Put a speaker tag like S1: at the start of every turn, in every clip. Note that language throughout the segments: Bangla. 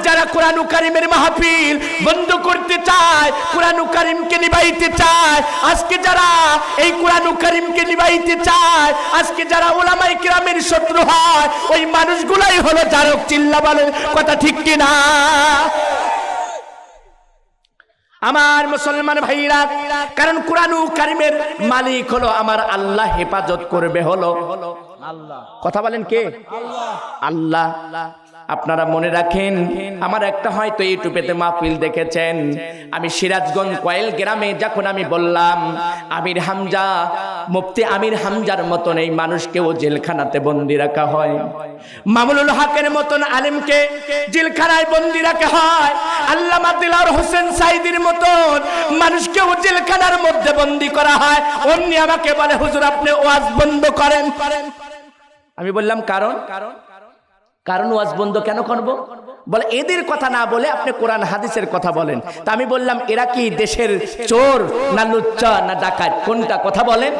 S1: যারা কোরআন কারীমের মাহফিল বন্ধ করতে চায়, কোরআন কারীমকে নিভাইতে চায়, আজকে যারা এই কোরআন কারীমকে নিভাইতে চায়, আজকে যারা উলামায়ে কিরামের শত্রু হয়, ওই মানুষগুলাই হলো জারক। চিল্লা বলেন কথা ঠিক কিনা? আমার মুসলমান ভাইরা, কারণ কোরআন কারীমের মালিক হলো আমার আল্লাহ, হেফাজত করবে হলো আল্লাহ। কথা বলেন কে? আল্লাহ। আপনারা মনে রাখেন, আমার একটা হয়তো ইউটিউবেতে মাহফিল দেখেছেন, আমি সিরাজগঞ্জ কয়েল গ্রামে যখন আমি বললাম আমির হামজা, মুফতি আমির হামজার মতন এই মানুষকেও জেলখানাতে বন্দি রাখা হয়, মামুনুল হকের মতন আলেমকে জেলখানায় বন্দি রাখা হয়, আল্লামা দিলওয়ার হোসেন সাইদির মতন মানুষকেও জেলখানার মধ্যে বন্দি করা হয়, অমনি আমাকে বলে হুজুর আপনি ওয়াজ বন্ধ করেন। আমি বললাম কারণ ওয়াজ বন্ধ কেন করব? বলে এদের কথা না বলে আপনি কোরআন হাদিসের কথা বলেন। তা আমি বললাম এরা কি দেশের চোর না লুচ্চা না ডাকাত, কোনটা? কথা বলেন।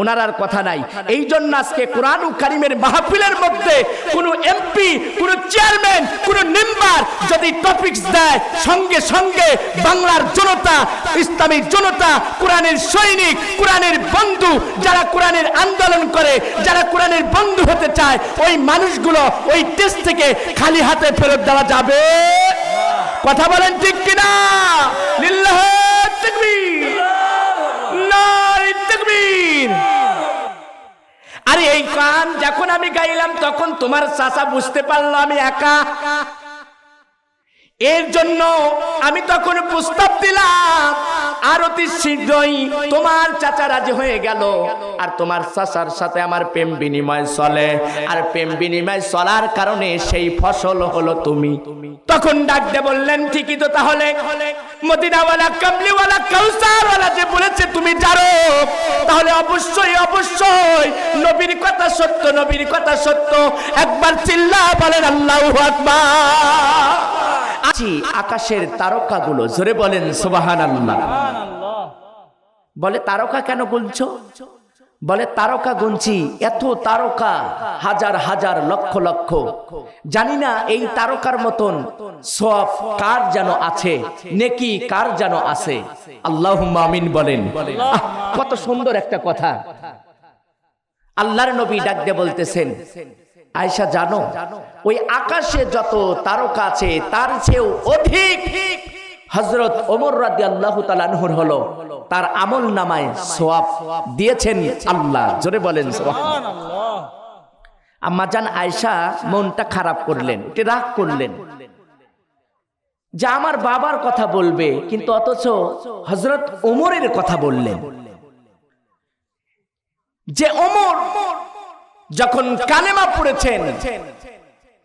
S1: ওনার আর কথা নাই। এই জন্য আজকে কোরআন কারীমের মাহফিলের মধ্যে কোনো এমপি, কোনো চেয়ারম্যান, কোনো মেম্বার যদি টপিকস দেয়, সঙ্গে সঙ্গে বাংলার জনতা, ইসলামী জনতা, কোরআনের সৈনিক, কোরআনের বন্ধু, যারা কোরআনের আন্দোলন করে, যারা কোরআনের বন্ধু হতে চায়, ওই মানুষগুলো ওই দেশ থেকে খালি হাতে ফেরত দেওয়া যাবে? কথা বলেন ঠিক কিনা? লিল্লাহি তাকবীর, নারে তাকবীর। আরে এই গান যখন আমি গাইলাম তখন তোমার চাচা বুঝতে পারলো আমি একা, এর জন্য আমি তখন প্রস্তাব দিলাম আর অতি শীঘ্রই তোমার চাচা রাজি হয়ে গেল, আর তোমার চাচার সাথে আমার প্রেম বিনিময় চলে, আর প্রেম বিনিময় চলার কারণে সেই ফসল হলো তুমি। তখন ডাক দিয়ে বললেন ঠিকই তো, তাহলে মদিনাওয়ালা, কামলিওয়ালা, কাউসারওয়ালা যে বলেছে তুমি জানো, তাহলে অবশ্যই অবশ্যই নবীর কথা সত্য, নবীর কথা সত্য। একবার চিল্লা বলেন আল্লাহু আকবার। আকাশের তারকাগুলো জোরে বলেন সুবহানাল্লাহ। বলে তারকা কেন গুনছো? বলে তারকা গুনছি, এত তারকা, হাজার হাজার লক্ষ লক্ষ, জানি না এই তারকার মতন সওয়াব কার যেন আছে, নেকি কার যেন আছে। আল্লাহুম্মা আমিন বলেন। কত সুন্দর একটা কথা। আল্লাহর নবী ডাক দিয়ে বলতেছেন, আয়েশা জানো ওই আকাশে যত তারকা আছে তার চেয়েও অধিক হযরত ওমর রাদিয়াল্লাহু তাআলা আনহুর হলো, তার আমল নামায় সওয়াব দিয়েছেন আল্লাহ। জোরে বলেন সুবহানাল্লাহ। আম্মা জান আয়েশা মনটা খারাপ করলেন, একটু রাগ করলেন যে আমার বাবার কথা বলবে, কিন্তু অথচ হযরত ওমরের কথা বললেন। যে ওমর যখন কালেমা পড়েছেন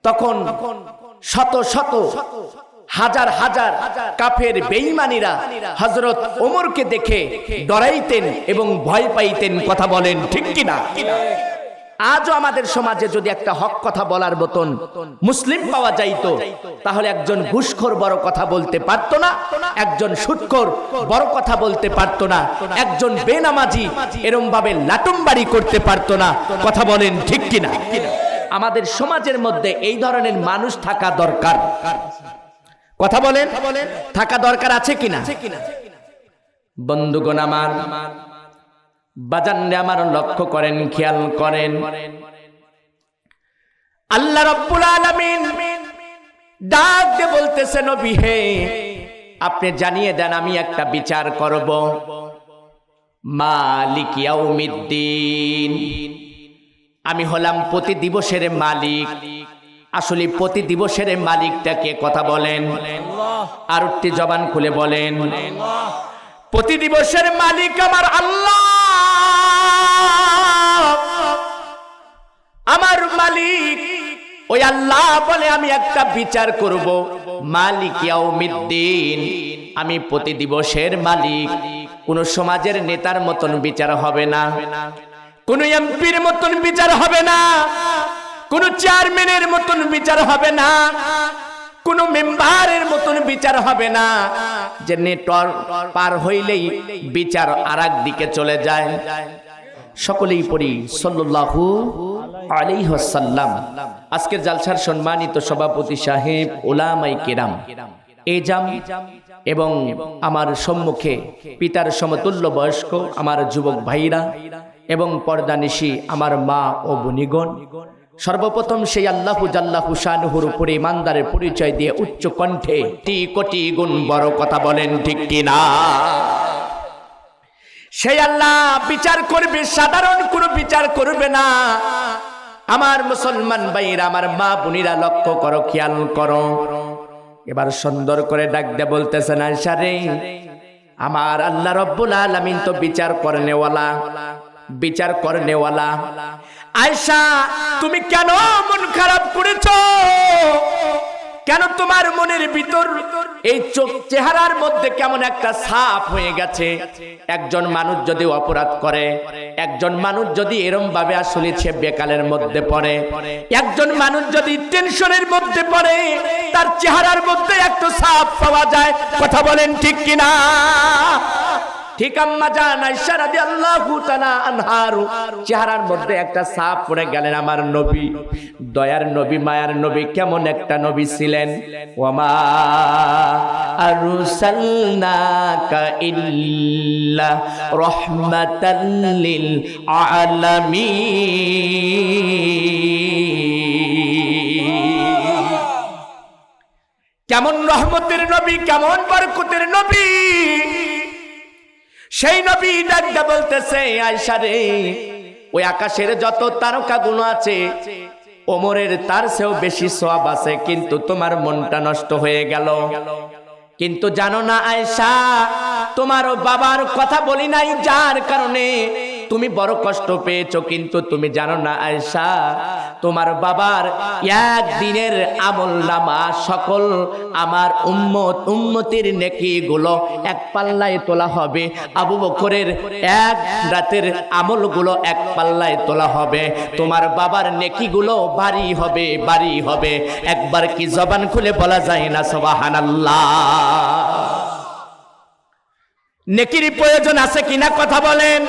S1: তখন শত শত হাজার হাজার কাফের বেঈমানীরা হযরত ওমরকে দেখে ডরাইতেন এবং ভয় পাইতেন। কথা বলেন ঠিক কিনা? আজও আমাদের সমাজে যদি একটা হক কথা বলার মতন মুসলিম পাওয়া যাইতো, তাহলে একজন ঘুষখোর বড় কথা বলতে পারতো না, একজন সুদখোর বড় কথা বলতে পারতো না, একজন বেনামাজি এরম ভাবে লাটুমবাড়ি করতে পারতো না। কথা বলেন ঠিক কিনা? আমাদের সমাজের মধ্যে এই ধরনের মানুষ থাকা দরকার। কথা বলেন, থাকা দরকার আছে কিনা? বন্ধুগণ আমার, বাজানরে আমার লক্ষ্য করেন, খেয়াল করেন, আল্লাহ রাব্বুল আলামিন ডাক দিয়ে বলতেছে নবী হে, আপনি জানিয়ে দেন আমি একটা বিচার করব। মালিক ইয়াউমিদ্দিন, আমি হলাম প্রতি দিবসের মালিক। আসলে প্রতি দিবসের মালিকটা কে? কথা বলেন, আর একটু জবান খুলে বলেন। প্রতি দিবসের মালিক আমার আল্লাহ, আমার মালিক। ওই আল্লাহ বলে আমি একটা বিচার করব। মালিক ইয়াউমিদ্দিন, আমি প্রতি দিবসের মালিক। কোন সমাজের নেতার মতন বিচার হবে না, কোন এমপির মতন বিচার হবে না, কোন চেয়ারম্যানের মতন বিচার হবে না, কোন মেম্বারের মতন বিচার হবে না যে নেটওয়ার্ক পার হইলেই বিচার আরেক দিকে চলে যায়। সকলেই পড়ি সাল্লাল্লাহু আলাইহি ওয়াসাল্লাম, আজকের জালসার সম্মানিত সভাপতি সাহেব, উলামায়ে কেরাম, এজাম এবং আমার সম্মুখে পিতার সমতুল্য বয়স্ক আমার যুবক ভাইরা এবং পর্দানিশী আমার মা ও বোনিগণ, সর্বপ্রথম সেই আল্লাহু জাল্লাহু শানুহুর উপরে ইমানদারের পরিচয় দিয়ে উচ্চ কণ্ঠে কোটি গুণ বড় কথা বলেন ঠিক কিনা? সেই আল্লাহ বিচার করবে, সাধারণ কোনো বিচার করবে না। আমার মুসলমান ভাইরা, আমার মা বোনেরা, লক্ষ্য করো, খেয়াল করো। এবার সুন্দর করে ডাক দে বলতেছেন, আয়েশা রে, আমার আল্লাহ রব্বুল আলামিন তো বিচার করনেওয়ালা, বিচার করনেওয়ালা। আয়েশা, তুমি কেন মন খারাপ করেছো? কেন তোমার মনের ভিতর এই চেহারার মধ্যে কেমন একটা ছাপ হয়ে গেছে? একজন মানুষ যদি অপরাধ করে, একজন মানুষ যদি এরম ভাবে আসলে সে বেকালের মধ্যে পড়ে, একজন মানুষ যদি টেনশনের মধ্যে পড়ে, তার চেহারার মধ্যে একটা ছাপ পাওয়া যায়। কথা বলেন ঠিক কিনা? ঠিক আম্মা জান আয়েশা রাদিয়াল্লাহু তাআলা আনহার চেহারার মধ্যে একটা ছাপ পড়ে গেলেন। আমার নবী, দয়ার নবী, মায়ার নবী কেমন একটা নবী ছিলেন। ওয়ামা আরসালনাকা ইল্লা রাহমাতাল লিল আলামিন। কেমন রহমতের নবী, কেমন বরকতের নবী। সেই নবী ডাকতে বলতেছে, আয়েশা রে, ওই আকাশের যত তারকাগুলো আছে, ওমরের তার চেয়েও বেশি সওয়াব আছে, কিন্তু তোমার মনটা নষ্ট হয়ে গেল। কিন্তু জানো না আয়েশা, তোমার বাবার কথা বলি নাই, যার কারণে তুমি বড় কষ্ট পেয়েছো। কিন্তু তুমি জানো না আয়েশা, তোমার বাবার একদিনের আমলনামা সকল আমার উম্মতের নেকিগুলো এক পাল্লায় তোলা হবে, আবু বকরের এক রাতের আমলগুলো এক পাল্লায় তোলা হবে, তোমার বাবার নেকিগুলো ভারী হবে, ভারী হবে। একবার কি জবান খুলে বলা যায় না সুবহানাল্লাহ? নেকির প্রয়োজন আছে কিনা কথা বলেন?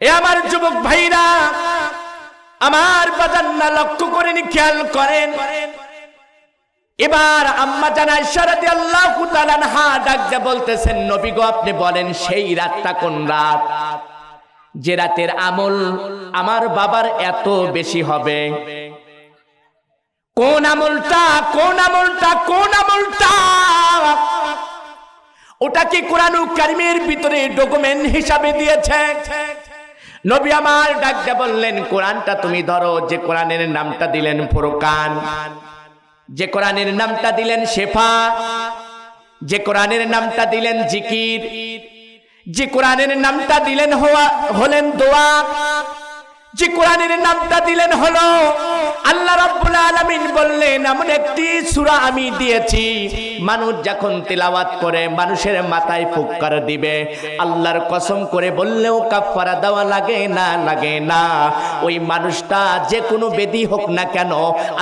S1: এ আমার যুবক ভাইরা, আমার বাজান্না লক্ষ্য করেন, খেয়াল করেন। এবার আম্মা জান আয়েশা রাদিয়াল্লাহু তাআলা আনহা ডাক দিয়ে বলতেছেন, নবী গো, আপনি বলেন সেই রাতটা কোন রাত, যে রাতের আমল আমার বাবার এত বেশি হবে? কোন আমলটা, কোন আমলটা, কোন আমলটা? ওটা কি কোরআনুল কারীমের ভিতরে ডকুমেন্ট হিসাবে দিয়েছে? নবী আমার ডাক দিয়ে বললেন, কোরআনটা তুমি ধরো। যে কোরআনের নামটা দিলেন ফুরকান, যে কোরআনের নামটা দিলেন শেফা, যে কোরআনের নামটা দিলেন জিকির, যে কোরআনের নামটা দিলেন হলেন দোয়া, যে কোরআনের নামটা দিলেন হলো আল্লাহ রাব্বুল আলামিন বললেন, এমন একটি সূরা আমি দিয়েছি, মানুষ যখন তেলাওয়াত করে মানুষের মাথায় ফুৎকার দিবে, আল্লাহর কসম করে বললেও কাফারা দেওয়া লাগে না, লাগে না। ওই মানুষটা যে কোনো বেদি হোক না কেন,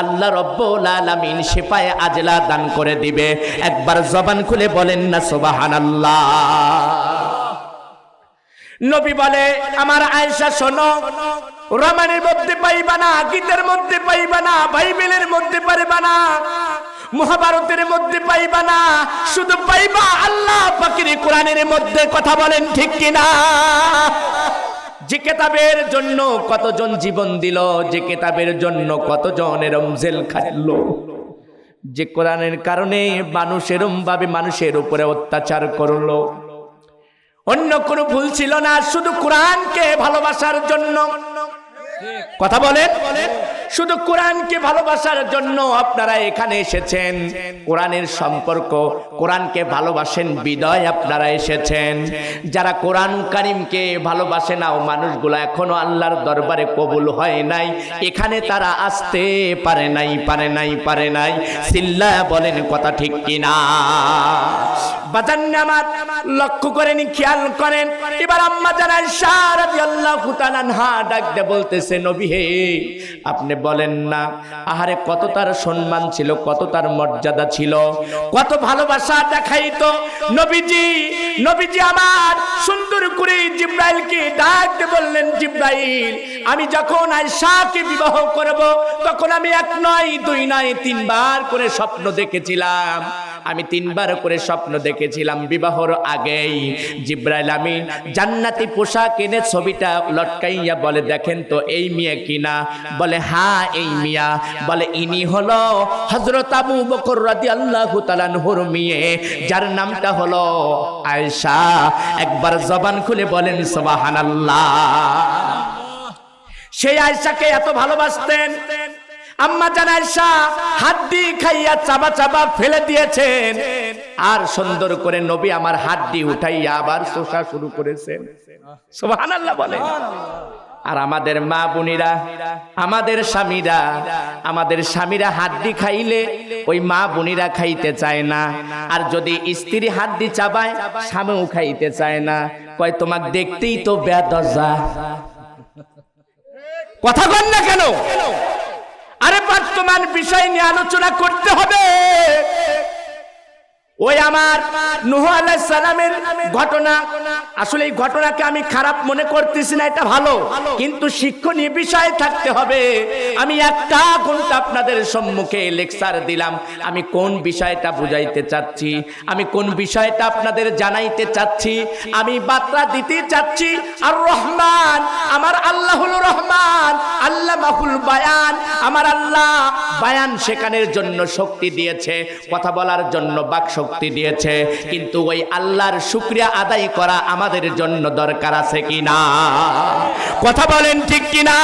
S1: আল্লাহ রাব্বুল আলামিন শিফায়ে আজলা দান করে দিবে। একবার জবান খুলে বলেন না সুবহানাল্লাহ? নবী বলে, আমার আয়েশা শোনো, রমানের মধ্যে পাইবা না, গীতের মধ্যে পাইবা না, বাইবেলের মধ্যে পাইবা না, মহাভারতের মধ্যে পাইবা না, শুধু পাইবা আল্লাহ পাকের কোরআনের মধ্যে। কথা বলেন ঠিক কিনা? যে কিতাবের জন্য কতজন জীবন দিল, যে কিতাবের জন্য কতজন এরম জেল খাটলো, যে কোরআনের কারণে মানুষ এরম ভাবে মানুষের উপরে অত্যাচার করলো। অন্য কোনো ভুল ছিল না, শুধু কোরআনকে ভালোবাসার জন্য। কথা বলেন, শুধু কোরআনকে ভালোবাসার জন্য আপনারা এখানে এসেছেন। কোরআনের সম্পর্ক, কোরআনকে ভালোবাসেন বিদায় আপনারা এসেছেন। যারা কোরআন কারীমকে ভালোবাসে না, ও মানুষগুলো এখনো আল্লাহর দরবারে কবুল হয় নাই, এখানে তারা আসতে পারে নাই, পারে নাই, পারে নাই। সিল্লা বলেন কথা ঠিক কিনা? বাজান আমার লক্ষ্য করেন, খেয়াল করেন। এবার আম্মা জান আয়েশা রাদিয়াল্লাহু তাআলা আনহা ডাক দিয়ে বলতেছে, নবী হে, আপনি বলেন না আহারে কত তার সম্মান ছিল, কত তার মর্যাদা ছিল, কত ভালোবাসা দেখাইতো নবীজি। নবীজি আমার সুন্দর করে জিবরাইলকে ডাক দিয়ে বললেন, জিবরাইল, আমি যখন আয়েশাকে বিবাহ করব তখন আমি এক নয় দুই নয় তিনবার করে স্বপ্ন দেখেছিলাম। আমি তিনবার করে স্বপ্ন দেখেছিলাম। বিবাহর আগেই জিবরাইল আমিন জান্নাতি পোশাক এনে ছবিটা লটকাইয়া বলে, দেখেন তো এই মেয়ে কিনা? বলে হ্যাঁ এই মিয়া। বলে ইনি হলো হযরত আবু বকর রাদিয়াল্লাহু তাআলা আনহুর মেয়ে, যার নামটা হলো আয়েশা। একবার জবান খুলে বলেন সুবহানাল্লাহ। সেই আয়েশাকে এত ভালোবাসতেন। আম্মা জান আয়েশা হাড্ডি খাইয়া চাবা চাবা ফেলে দিয়েছেন, আর সুন্দর করে নবী আমার হাড্ডি উঠাইয়া আবার চোষা শুরু করেছেন। সুবহানাল্লাহ বলে। আর আমাদের মা বোনেরা, আমাদের স্বামীরা হাড্ডি খাইলে ওই মা বোনেরা খাইতে চায় না। আর যদি স্ত্রী হাড্ডি চাবায়, স্বামীও খাইতে চায় না। কয় তোমাকে দেখতেই তো বেদরজা। কথা বল না কেন? আরে বর্তমান বিষয় নিয়ে আলোচনা করতে হবে। ওই আমার নূহ আলাইহিস সালামের ঘটনা, আসলে এই ঘটনাকে আমি খারাপ মনে করতেছি না, এটা ভালো, কিন্তু শিক্ষণীয় বিষয় থাকতে হবে। আমি একটা ঘন্টা আপনাদের সম্মুখে লেকচার দিলাম, আমি কোন বিষয়টা বুঝাইতে চাচ্ছি, আমি কোন বিষয়টা আপনাদের জানাইতে চাচ্ছি, আমি বার্তা দিতে চাচ্ছি। আর রহমান, আমার আল্লাহুল রহমান, আল্লামাহুল বায়ান, আমার আল্লাহ বায়ান শেখানোর জন্য শক্তি দিয়েছে, কথা বলার জন্য বাক শক্তি দিয়েছে, কিন্তু ওই আল্লাহর শুকরিয়া আদায় করা আমাদের জন্য দরকার আছে কিনা? কথা বলেন ঠিক কিনা?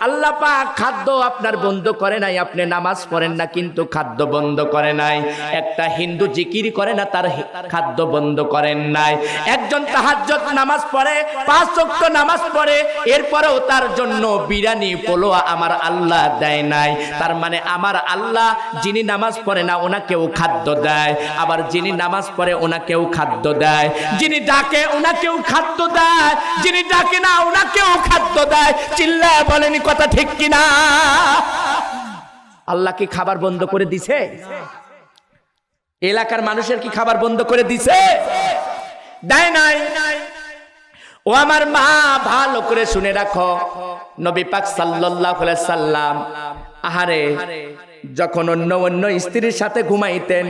S1: আল্লাহ পাক খাদ্য আপনার বন্ধ করে নাই, আপনি নামাজ পড়েন না কিন্তু খাদ্য বন্ধ করে নাই। একটা হিন্দু জিকির করে না, তার খাদ্য বন্ধ করেন নাই। একজন তাহাজ্জুদ নামাজ পড়ে, 5 ওয়াক্ত নামাজ পড়ে, এরপরেও তার জন্য বিরিয়ানি পোলোয়া আমার আল্লাহ দেয় নাই। তার মানে আমার আল্লাহ যিনি নামাজ পড়ে না ওনাকেও খাদ্য দেয়, আবার যিনি নামাজ পড়ে ওনাকেও খাদ্য দেয়, যিনি ডাকে ওনাকেও খাদ্য দেয়, যিনি ডাকে না ওনাকেও খাদ্য দেয়। চিল্লায় বলেন কথা ঠিক কিনা? আল্লাহ কি খাবার বন্ধ করে দিছে? এলাকার মানুষের কি খাবার বন্ধ করে দিছে? দেয় নাই। ও আমার মা, ভালো করে শুনে রাখো, নবী পাক সাল্লাল্লাহু আলাইহি সাল্লাম আহারে যখন অন্য স্ত্রীর সাথে ঘুমাইতেন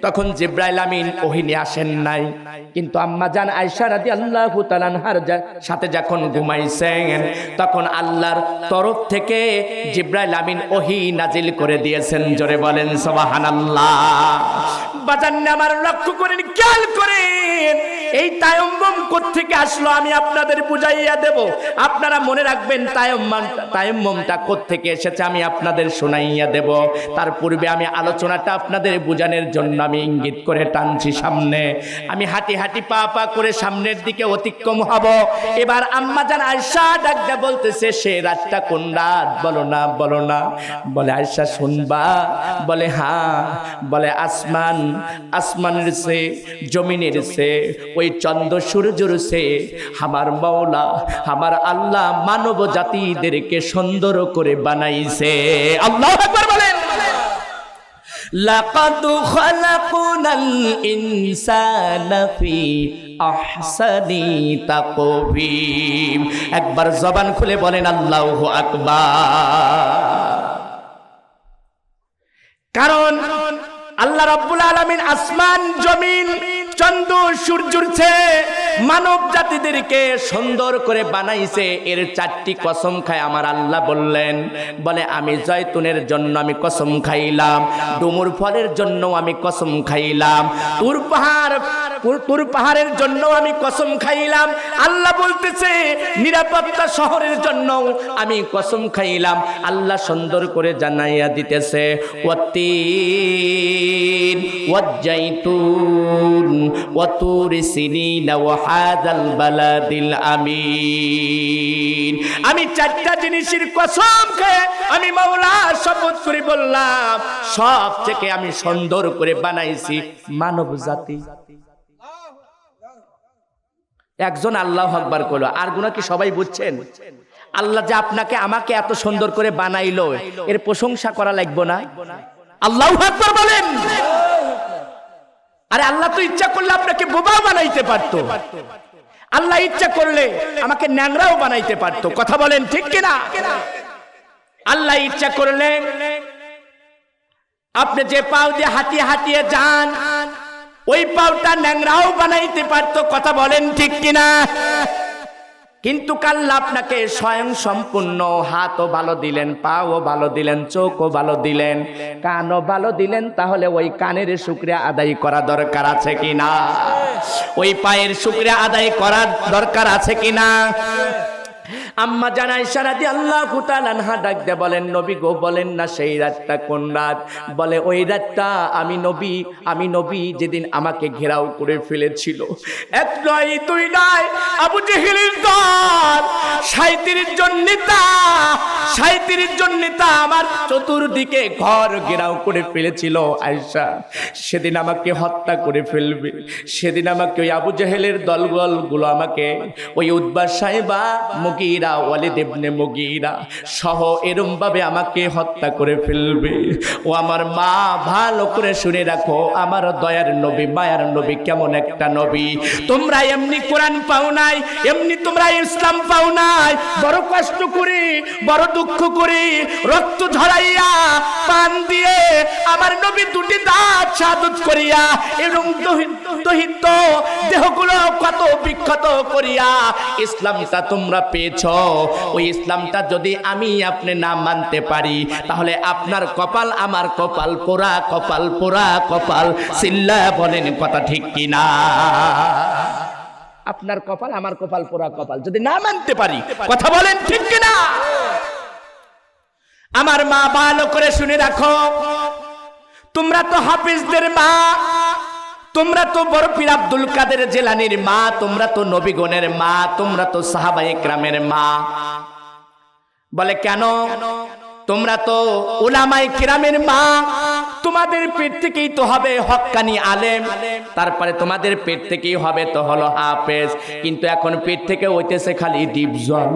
S1: তখন জিবরাইল আমিন ওহী নিয়ে আসেন নাই, কিন্তু আম্মা জান আয়েশা রাদিয়াল্লাহু তাআলা আনহার সাথে যখন ঘুমাইছেন তখন আল্লাহর তরফ থেকে জিবরাইল আমিন ওহী নাজিল করে দিয়েছেন। জোরে বলেন সুবহানাল্লাহ। বাজান আমার লক্ষ্য করেন, খেয়াল করেন, এই তায়াম্মুম কোত্থেকে আসলো আমি আপনাদের বুঝাইয়া দেব। আপনারা মনে রাখবেন তায়াম্মুমটা কোত্থেকে এসেছে আমি আপনাদের শোনাইয়া দেব। তার পূর্বে আমি আলোচনাটা আপনাদের বোঝানোর জন্য আমি ইঙ্গিত করে টানছি সামনে। আমি হাঁটি হাঁটি পা পা করে সামনের দিকে অতিক্রম হব। এবার আম্মা জান আয়েশা ডাক দিয়ে বলতেছে, সে রাতটা কোন রাত? বলো না, বলো না। বলে আয়েশা শুনবা? বলে হ্যাঁ। বলে আসমানের সে, জমিনের সে, ওই চন্দ্র সূর্যের সে আমার মাওলা আমার আল্লাহ মানব জাতিদেরকে সুন্দর করে বানাইছে। আল্লাহু আকবার বলেন। লাকাদ খালাকনাল ইনসানা ফি আহসানি তাকওয়িম। একবার জবান খুলে বলেন আল্লাহু আকবার। কারণ আল্লাহ রাব্বুল আলামিন আসমান, জমিন, চন্দ্র সূর্যের চেয়ে মানব জাতিদেরকে সুন্দর করে বানাইছে। এর 4টি কসম খায় আমার আল্লাহ বললেন। বলে আমি জয়তুনের জন্য আমি কসম খাইলাম, ডুমুর ফলের জন্য আমি কসম খাইলাম, তুর পাহাড় তুর পাহাড়ের জন্য আমি কসম খাইলাম। আল্লাহ বলতেছে নিরাপত্তা শহরের জন্য আমি কসম খাইলাম। আল্লাহ সুন্দর করে জানাইয়া দিতেছে ওয়াত্তিন ওয়াজ্জাইতুন ওয়াতুরি সিনিন ওয়া হাযাল বালাদিল আমিন। আমি চারটা জিনিসের কসম খেয়ে আমি মাওলা শপথ করে বললাম সব থেকে আমি সুন্দর করে বানাইছি মানব জাতি। একজন আল্লাহু আকবার কইলো, আর গুনাহ কি সবাই বুঝছেন? আল্লাহ যে আপনাকে আমাকে এত সুন্দর করে বানাইলো এর প্রশংসা করা লাগবে না? আল্লাহু আকবার বলেন। আরে আল্লাহ তো ইচ্ছা করলে আপনাকে বোবা বানাইতে পারতো, আল্লাহ ইচ্ছা করলে আমাকে ন্যাংরাও বানাইতে পারতো। কথা বলেন ঠিক কিনা? আল্লাহ ইচ্ছা করলে আপনি যে পাও দিয়ে হাঁটিয়ে হাঁটিয়ে যান ওই পাওটা ন্যাংরাও বানাইতে পারতো। কথা বলেন ঠিক কিনা? কিন্তু আল্লাহ আপনাকে স্বয়ং সম্পূর্ণ হাতও ভালো দিলেন, পাও ভালো দিলেন, চোখও ভালো দিলেন, কানও ভালো দিলেন। তাহলে ওই কানের শুকরিয়া আদায় করা দরকার আছে কিনা? ওই পায়ের শুকরিয়া আদায় করার দরকার আছে কিনা? আম্মা জান আয়েশা রাদিয়াল্লাহু তাআলা আনহা ডাক দিয়ে বলেন নবী গো বলেন না সেই রাতটা কোন রাত? বলে ওই রাতটা আমি নবী যেদিন আমাকে ঘেরাও করে ফেলেছিল। এক নয় দুই নয়, আবু জেহেলের দল 37 জন নেতা আমার চতুর্দিকে ঘর ঘেরাও করে ফেলেছিল। আয়েশা সেদিন আমাকে হত্যা করে ফেলবে, সেদিন আমাকে ওই আবু জেহেলের দলগুলো আমাকে ওই উতবা সাইবা মুগীরা ওয়ালিদ ইবনে মুগীরা সহ এরম ভাবে আমাকে হত্যা করে ফেলবে। ও আমার মা ভালো করে শুনে রাখো, আমার দয়ার নবী মায়ার নবী কেমন একটা নবী। তোমরা এমনি কোরআন পাও নাই, এমনি তোমরা ইসলাম পাও নাই। বড় কষ্ট করে, বড় দুঃখ করে, রক্ত ঝরাইয়া পান দিয়ে আমার নবী দুটি দাঁত শাহাদত করিয়া এবং দহিত দেহগুলো কত বিক্ষত করিয়া ইসলামটা তোমরা পেয়েছো। ওই ইসলামটা যদি আমি আপনি না মানতে পারি তাহলে আপনার কপাল আমার কপাল পোড়া, কপাল পোড়া কপাল। চিল্লা বলেন কথা ঠিক কিনা? আপনার কপাল আমার কপাল পোড়া কপাল যদি না মানতে পারি। কথা বলেন ঠিক কিনা? আমার মা ভালো করে শুনে রাখো, তোমরা তো হাফিজদের মা, তোমরা তো বড় পীর আব্দুল কাদের জিলানীর মা, তোমরা তো নবীগণের মা, তোমরা তো সাহাবায়ে কেরামের মা। বলে কেন? তোমরা তো উলামায়ে কেরামের মা, তোমাদের পেট থেকেই তো হবে হক্কানি আলেম, তারপরে তোমাদের পেট থেকেই হবে তো হলো হাফেজ। কিন্তু এখন পেট থেকে হইতেছে খালি ডিপজল।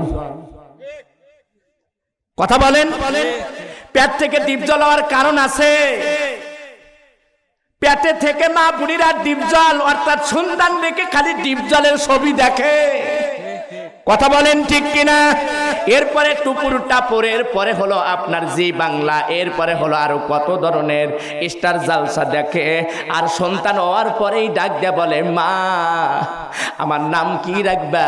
S1: কথা বলেন। পেট থেকে ডিপজল হওয়ার কারণ আছে। পেটে থেকে মা বুড়িরা ডিপজল অর্থাৎ সন্তান রেখে খালি ডিপজলের ছবি দেখে। কথা বলেন ঠিক কিনা? এরপরে টুপুর টাপুর, এরপরে হলো আপনার জি বাংলা, এরপরে হলো আরো কত ধরনের স্টার জালসা দেখে। আর সন্তান হওয়ার পরেই ডাক দেয়া বলে মা আমার নাম কি রাখবা?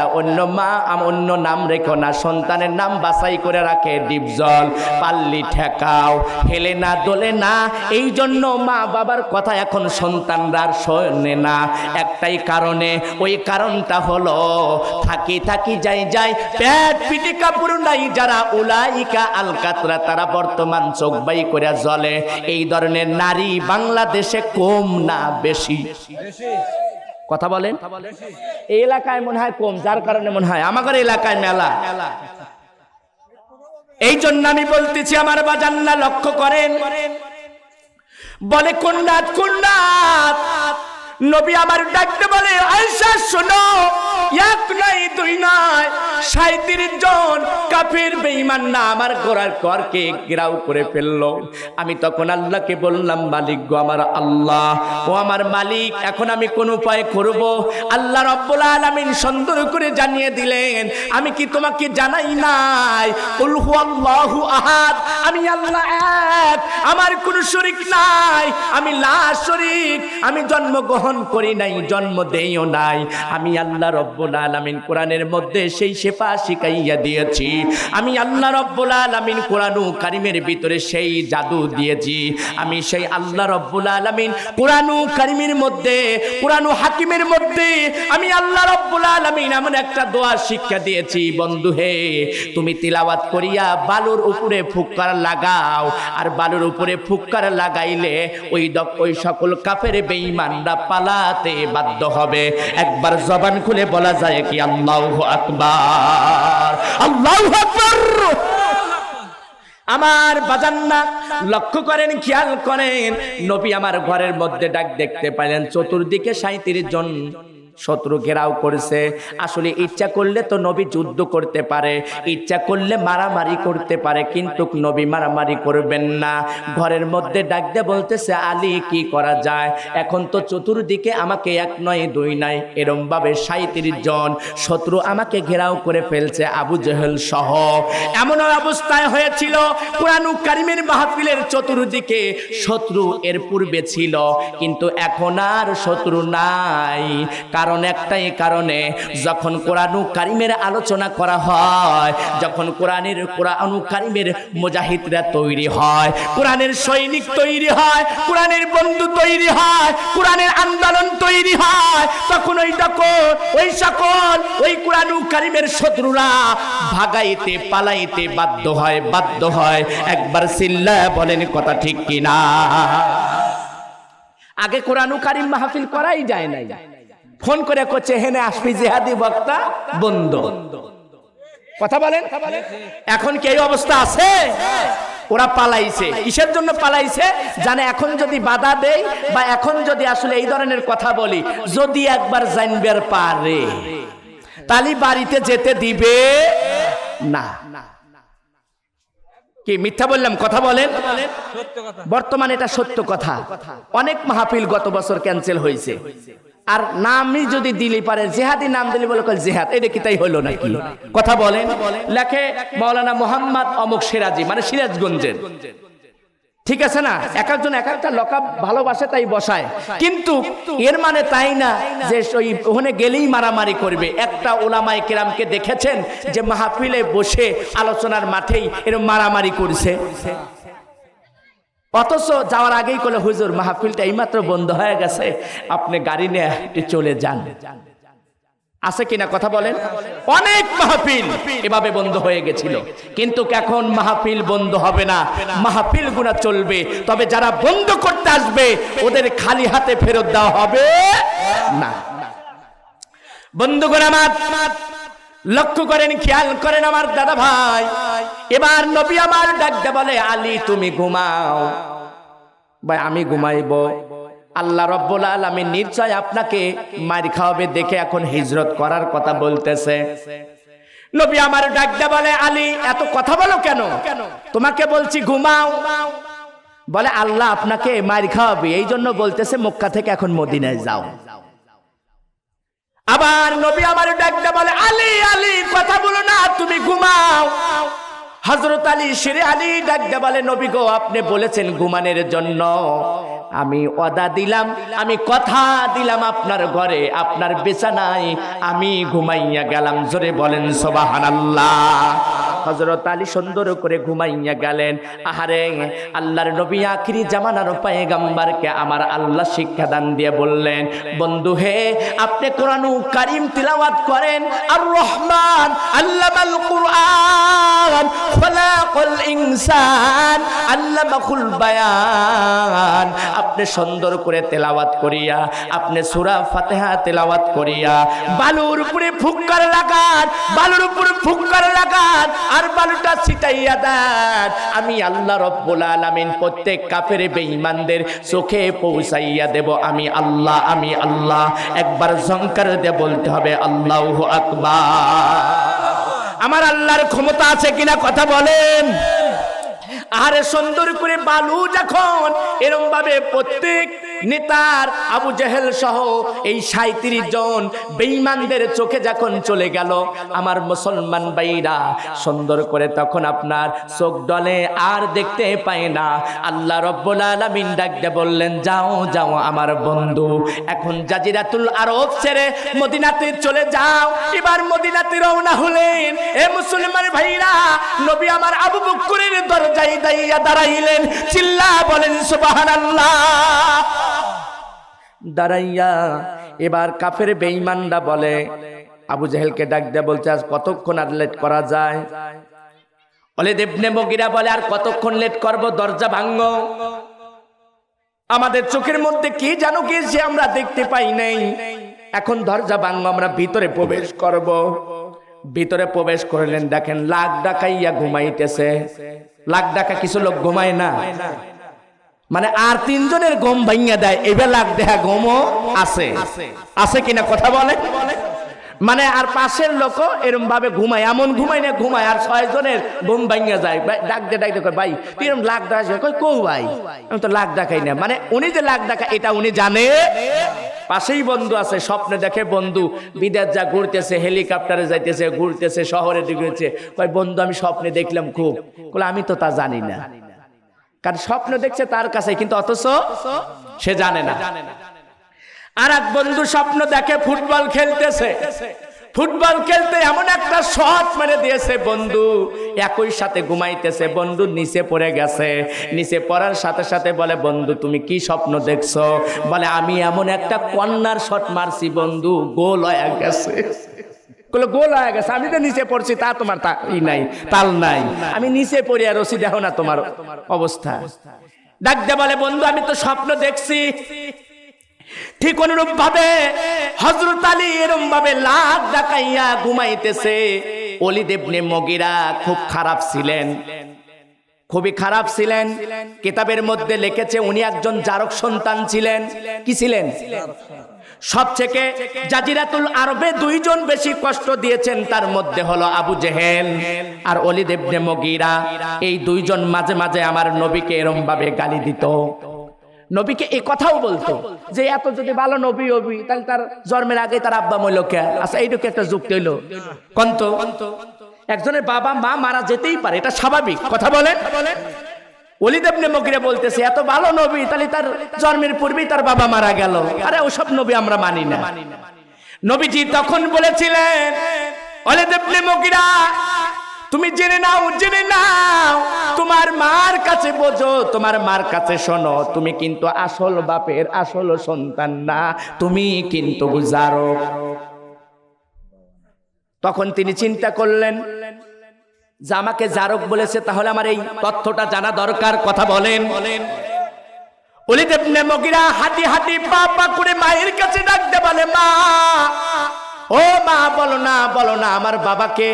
S1: অন্য নাম রেখো না, সন্তানের নাম বাছাই করে রাখে ডিপজল। পাল্লি ঠেকাও, হেলে না দোলে না। এই জন্য মা বাবার কথা এখন সন্তানরা আর শোনে না একটাই কারণে। ওই কারণটা হলো থাকি যাই পেট পিটি কাপড় নাই যারা উলাইকা আল কাতরা, তারা বর্তমান চোখ বাই করে জ্বলে। এই ধরনের নারী বাংলাদেশে কম না বেশি? কথা বলেন। এই এলাকায় মনে হয় কম, যার কারণে মনে হয় আমাদের এলাকায় মেলা। এই জন্য আমি বলতেছি আমার বাজান্না লক্ষ্য করেন। বলে কোন রাত নবী আমার ডাকতে বলে আয়েশা শোনো, এক নয় দুই নয় 37 জন কাফের বেঈমান না আমার ঘোড়ার করকে ঘেরাও করে ফেললো। আমি তখন আল্লাহকে বললাম মালিক গো আমার আল্লাহ, ও আমার মালিক এখন আমি কোন উপায় করব? আল্লাহ রাব্বুল আলামিন সুন্দর করে জানিয়ে দিলেন আমি কি তোমাকে জানাই নাই? কুল হুয়াল্লাহু আহাদ, আমি আল্লাহ এক, আমার কোনো শরীক নাই, আমি লা শরীক, আমি জন্মগ্রহণ গ্রহণ করি নাই, জন্ম দেইও নাই। আমি আল্লাহ রব্বুল আলামিন কোরআনের মধ্যে সেই শেফা শিখাইয়া দিয়েছি। আমি আল্লাহ রব্বুল আলামিন কোরআনুল কারীমের ভিতরে সেই জাদু দিয়েছি। আমি সেই আল্লাহ রব্বুল আলামিন কোরআনুল কারীমের মধ্যে, কোরআনুল হাকিমের মধ্যে আমি আল্লাহ রব্বুল আলামিন এমন একটা দোয়া শিক্ষা দিয়েছি। বন্ধু হে, তুমি তিলাওয়াত করিয়া বালুর উপরে ফুৎকার লাগাও, আর বালুর উপরে ফুৎকার লাগাইলে ওই সকল কাফের বেঈমানরা পালাতে বাধ্য হবে। একবার জবান খুলে বলা যায় কি আল্লাহু আকবার, আল্লাহু আকবার। আমার বাজান্না লক্ষ্য করেন, খেয়াল করেন, নবী আমার ঘরের মধ্যে ডাক দেখতে পাইলেন, চতুর্দিকে 37 জন শত্রু ঘেরাও করেছে। আসলে ইচ্ছা করলে তো নবী যুদ্ধ করতে পারে, ইচ্ছা করলে মারামারি করতে পারে, কিন্তু নবী মারামারি করবেন না। ঘরের মধ্যে ডাক দিয়ে বলতেছে, আলী কি করা যায়? এখন তো চতুর্দিকে আমাকে 1 নয় 2 নয়, এরম ভাবে 37 জন শত্রু আমাকে ঘেরাও করে ফেলছে, আবু জেহেল সহ। এমন অবস্থায় হয়েছিল কুরআনুল কারীমের মাহফিলের চতুর্দিকে শত্রু এর পূর্বে ছিল, কিন্তু এখন আর শত্রু নাই। কারণ একটাই কারণে, যখন কোরআনুল কারীমের আলোচনা করা হয়, যখন কোরআনুল কারীমের মুজাহিদরা তৈরি হয়, কোরআনের সৈনিক তৈরি হয়, কোরআনের বন্ধু তৈরি হয়, কোরআনের আন্দোলন তৈরি হয়, তখন ওই সকল কোরআনুল কারীমের শত্রুরা ভাগাইতে পালাইতে বাধ্য হয়। একবার চিল্লায়া বলেন কথা ঠিক কিনা? আগে কোরআনুল কারীম মাহফিল করাই যায় নাই, ফোন করে করছে হেনে আসবি জিহাদি বক্তা বন্ধ। কথা বলেন, এখন কি এই অবস্থা আছে? ওরা পালাইছে। কিসের জন্য পালাইছে? জানে এখন যদি বাধা দেই বা এখন যদি আসলে এই ধরনের কথা বলি, যদি একবার জানবার পারে তাহলে বাড়িতে যেতে দিবে না। কি মিথ্যা বললাম? কথা বলেন। বর্তমানে এটা সত্য কথা। অনেক মাহফিল গত বছর ক্যান্সেল হয়েছে। আর নামই যদি দিলি পারে, জেহাদি নাম দিলি বলে জেহাদ, এটা কি তাই হলো নাকি? কথা বলেন। লেখে মাওলানা মোহাম্মদ অমুক সিরাজি, মানে সিরাজগঞ্জের। ঠিক আছে না? এক একজন এক একটা লকাব ভালোবাসে তাই বসায়, কিন্তু এর মানে তাই না যে ওখানে গেলেই মারামারি করবে। একটা ওলামায়ে কেরামকে দেখেছেন যে মাহফিলে বসে আলোচনার মাঠেই এরকম মারামারি করছে? অথচ যাওয়ার আগেই বলে, হুজুর মাহফিলটা এইমাত্র বন্ধ হয়ে গেছে, আপনি গাড়ি নিয়ে চলে যান। আছে কিনা? কথা বলেন। অনেক মাহফিল এভাবে বন্ধ হয়ে গেছিল, কিন্তু এখন মাহফিল বন্ধ হবে না, মাহফিল গুনা চলবে। তবে যারা বন্ধ করতে আসবে ওদের খালি হাতে ফেরত দেওয়া হবে না। বন্ধুগণ আমার, লক্ষ্য করেন, খেয়াল করেন আমার দাদা ভাই। এবার নবী আমার ডাকতে বলে, আলী তুমি ঘুমাও। ভাই আমি ঘুমাইব? আল্লাহ রব্বুল আলামিন নিশ্চয় আপনাকে মার খাওয়াবে দেখে এখন হিজরত করার কথা বলতেছে। নবী আমার ডাকতে বলে, আলী এত কথা বলো কেন? তোমাকে বলছি ঘুমাও। বলে আল্লাহ আপনাকে মার খাওয়াবে, এই জন্য বলতেছে মক্কা থেকে এখন মদিনায় যাও। আবার নবী আমার ডাকতে বলে, আলী আলী কথা বলো না, তুমি ঘুমাও। হযরত আলী শিরে আলী ডাকতে বলে, নবী গো আপনি বলেছেন ঘুমানোর জন্য, আমি ওয়াদা দিলাম, আমি কথা দিলাম আপনার ঘরে আপনার বিছানায় আমি ঘুমাইয়া গেলাম। জোরে বলেন সুবহানাল্লাহ। হযরত আলী সুন্দর করে ঘুমাইয়া গেলেন। আহারে আল্লাহর নবী আখিরি জামানার পয়গম্বরকে আমার আল্লাহ শিক্ষা দান দিয়ে বললেন, বন্ধু হে আপনি কোরআনুল কারীম তিলাওয়াত করেন। আর রহমান আল্লামাল কুরআন খলাকাল ইনসান আল্লামাহুল বায়ান। আপনি সুন্দর করে তেলাওয়াত করিয়া, আপনি সূরা ফাতিহা তেলাওয়াত করিয়া বালুর উপরে ফুৎকার লাগান, বালুর উপরে ফুৎকার লাগান, আর বালুটা ছিটাইয়া দেন। আমি আল্লাহ রব্বুল আলামিন প্রত্যেক কাফের বেঈমানদের চোখে পৌঁছাইয়া দেব। আমি আল্লাহ, আমি আল্লাহ। একবার ঝংকার দিয়ে বলতে হবে আল্লাহু আকবার। আমার আল্লাহর ক্ষমতা আছে কিনা কথা বলেন। আরে সুন্দর করে বালু যখন এরকম ভাবে প্রত্যেক নেতার আবু জেহেল সহ এই 37 জন বেঈমানদের চোখে যখন চলে গেল, আমার মুসলমান ভাইরা সুন্দর করে তখন আপনার চোখ ডলে আর দেখতে পায় না। আল্লাহ রাব্বুল আলামিন ডাক দিয়ে বললেন, যাও যাও আমার বন্ধু, এখন জাজিরাতুল আরব ছেড়ে মদিনাতে চলে যাও। এবার মদিনাতে রওনা হলেন। এ মুসলমান ভাইরা, নবী আমার আবু বকরের দরজায় দাঁড়াইলেন। চিল্লা বলেন সুবহানাল্লাহ। দাঁড়াইয়া এবার কাফের বেঈমানরা বলে, আবু জেহেলকে ডাক দিয়ে বলছে, আজ কতক্ষণ আর লেট করা যায়? ওলীদ ইবনে মুগীরা বলে, আর কতক্ষণ লেট করব? দরজা ভাঙো। আমাদের চোখের মধ্যে কি জানো কি যে আমরা দেখতে পাই নাই, এখন দরজা ভাঙো, আমরা ভিতরে প্রবেশ করব। ভিতরে প্রবেশ করলেন, দেখেন লাখ ডাকাইয়া ঘুমাইতেছে। লাখ ডাকা কিছু লোক ঘুমায় না, মানে আর 3 জনের ঘুম ভাঙিয়া দেয়। এবার লাখ দেখা ঘুমও আছে, আছে কিনা কথা বলে? মানে আর পাশের লোক এরকম ভাবে ঘুমায়, এমন ঘুমায় না ঘুমায়, আর 6 জনের ঘুম ভাঙিয়া যায়। ডাক দিয়ে ভাই তুই এরকম লাখ ডাকা কই কো ভাই, আমি তো লাখ ডাকাই না। মানে উনি যে লাখ ডাকা এটা উনি জানে। পাশেই বন্ধু আছে, স্বপ্নে দেখে বন্ধু বিদেশ যা ঘুরতেছে, হেলিকপ্টারে যাইতেছে, ঘুরতেছে, শহরে ঢুকেছে। ভাই বন্ধু আমি স্বপ্নে দেখলাম খুব। বলে আমি তো তা জানি না, কারণ স্বপ্ন দেখছে তার কাছে, কিন্তু অথচ সে জানে না। আর এক বন্ধু স্বপ্ন দেখে ফুটবল খেলতেছে। ফুটবল খেলতে এমন একটা শট মেরে দিয়েছে, বন্ধু একই সাথে ঘুমাইতেছে। বন্ধু নিচে পড়ে গেছে। নিচে পড়ার সাথে সাথে বলে, বন্ধু তুমি কি স্বপ্ন দেখছো? বলে আমি এমন একটা কর্নার শট মারছি বন্ধু, গোল হয়ে গেছে। গোল হয়ে গেছে, আমি তো নিচে পড়ছি, তা তোমার নাই, তাল নাই। আমি নিচে পড়ি আর রশি দেখো না তোমার অবস্থা। ডাক দে বলে, বন্ধু আমি তো স্বপ্ন দেখছি। ঠিক অনুরূপ ভাবে হযরত আলী এরকম ভাবে লাখ ডাকাইয়া ঘুমাইতেছে। ওলীদ ইবনে মুগীরা খুব খারাপ ছিলেন, খুবই খারাপ ছিলেন। কিতাবের মধ্যে লিখেছে উনি একজন জারক সন্তান ছিলেন। কি ছিলেন? সবথেকে জাজিরাতুল আরবে 2 জন বেশি কষ্ট দিয়েছেন, তার মধ্যে হলো আবু জেহেল আর ওলীদ ইবনে মুগীরা। এই 2 জন মাঝে মাঝে আমার নবীকে এরকম ভাবে গালি দিত। নবীকে এই কথাও বলতো যে এত যদি ভালো নবী হবি তাহলে তার জন্মের আগে তার আব্বা মইল কে? আচ্ছা এইটুকু একটা যুক্তি হইলো কন্ত। একজনের বাবা মা মারা যেতেই পারে, এটা স্বাভাবিক কথা বলেন। ওলীদ ইবনে মুগীরা বলতেছে এত ভালো নবী, তাহলে তার জন্মের পূর্বেই তার বাবা মারা গেল। আরে ওসব নবী আমরা মানি না। নবীজি তখন বলেছিলেন, ওলীদ ইবনে মুগীরা তুমি জেনে নাও, জেনে নাও, তোমার মার কাছে বোঝো, তোমার মার কাছে শোনো, তুমি কিন্তু আসল বাপের আসল সন্তান না, তুমি কিন্তু জারক। তখন তিনি চিন্তা করলেন যে আমাকে জারক বলেছে, তাহলে আমার এই তথ্যটা জানা দরকার। কথা বলেন। ওলীদ ইবনে মুগীরা হাঁটি হাঁটি পা পা করে মায়ের কাছে ডাকতে বলে, মা ও মা, বলো না বলো না আমার বাবাকে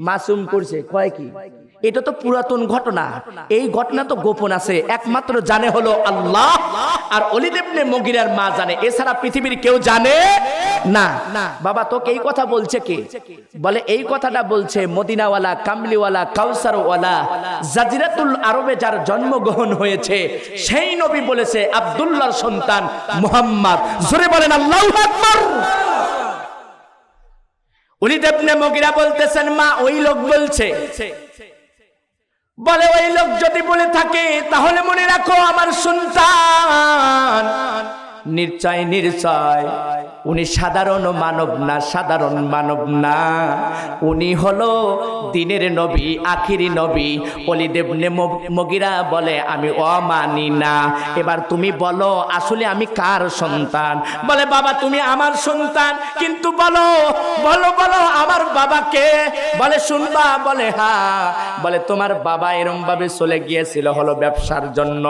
S1: মাসুম করছে। কয় কি? এটা তো পুরাতন ঘটনা, এই ঘটনা তো গোপন আছে, একমাত্র জানে হলো আল্লাহ আর ওলীদ ইবনে মুগীরার মা জানে, এছাড়া পৃথিবীর কেউ জানে না। বাবা তোকে এই কথা বলছে কে? বলে এই কথাটা বলছে মদিনাওয়ালা, কামলিওয়ালা, কাউসারওয়ালা, জাজিরাতুল আরবে যার জন্মগ্রহণ হয়েছে সেই নবী বলেছে, আব্দুল্লাহর সন্তান মুহাম্মদ। জোরে বলেন আল্লাহু আকবার। ওলীদ ইবনে মুগীরা বলতেছেন, মা ওই লোক বলছে। বলে ওই লোক যদি বলে থাকে তাহলে মনে রাখো আমার সন্তান নিশ্চয় নিশ্চয় উনি সাধারণ মানব না, সাধারণ মানব না, উনি হলো দিনের নবী, আখিরি নবী। ওলীদ ইবনে মুগীরা বলে আমি অমানি না। এবার তুমি বলো আসলে আমি কার সন্তান? বলে বাবা তুমি আমার সন্তান, কিন্তু বলো বলো বলো আমার বাবাকে। বলে শুনবা? বলে হ্যাঁ। বলে তোমার বাবা এরম ভাবে চলে গিয়েছিল হলো ব্যবসার জন্য,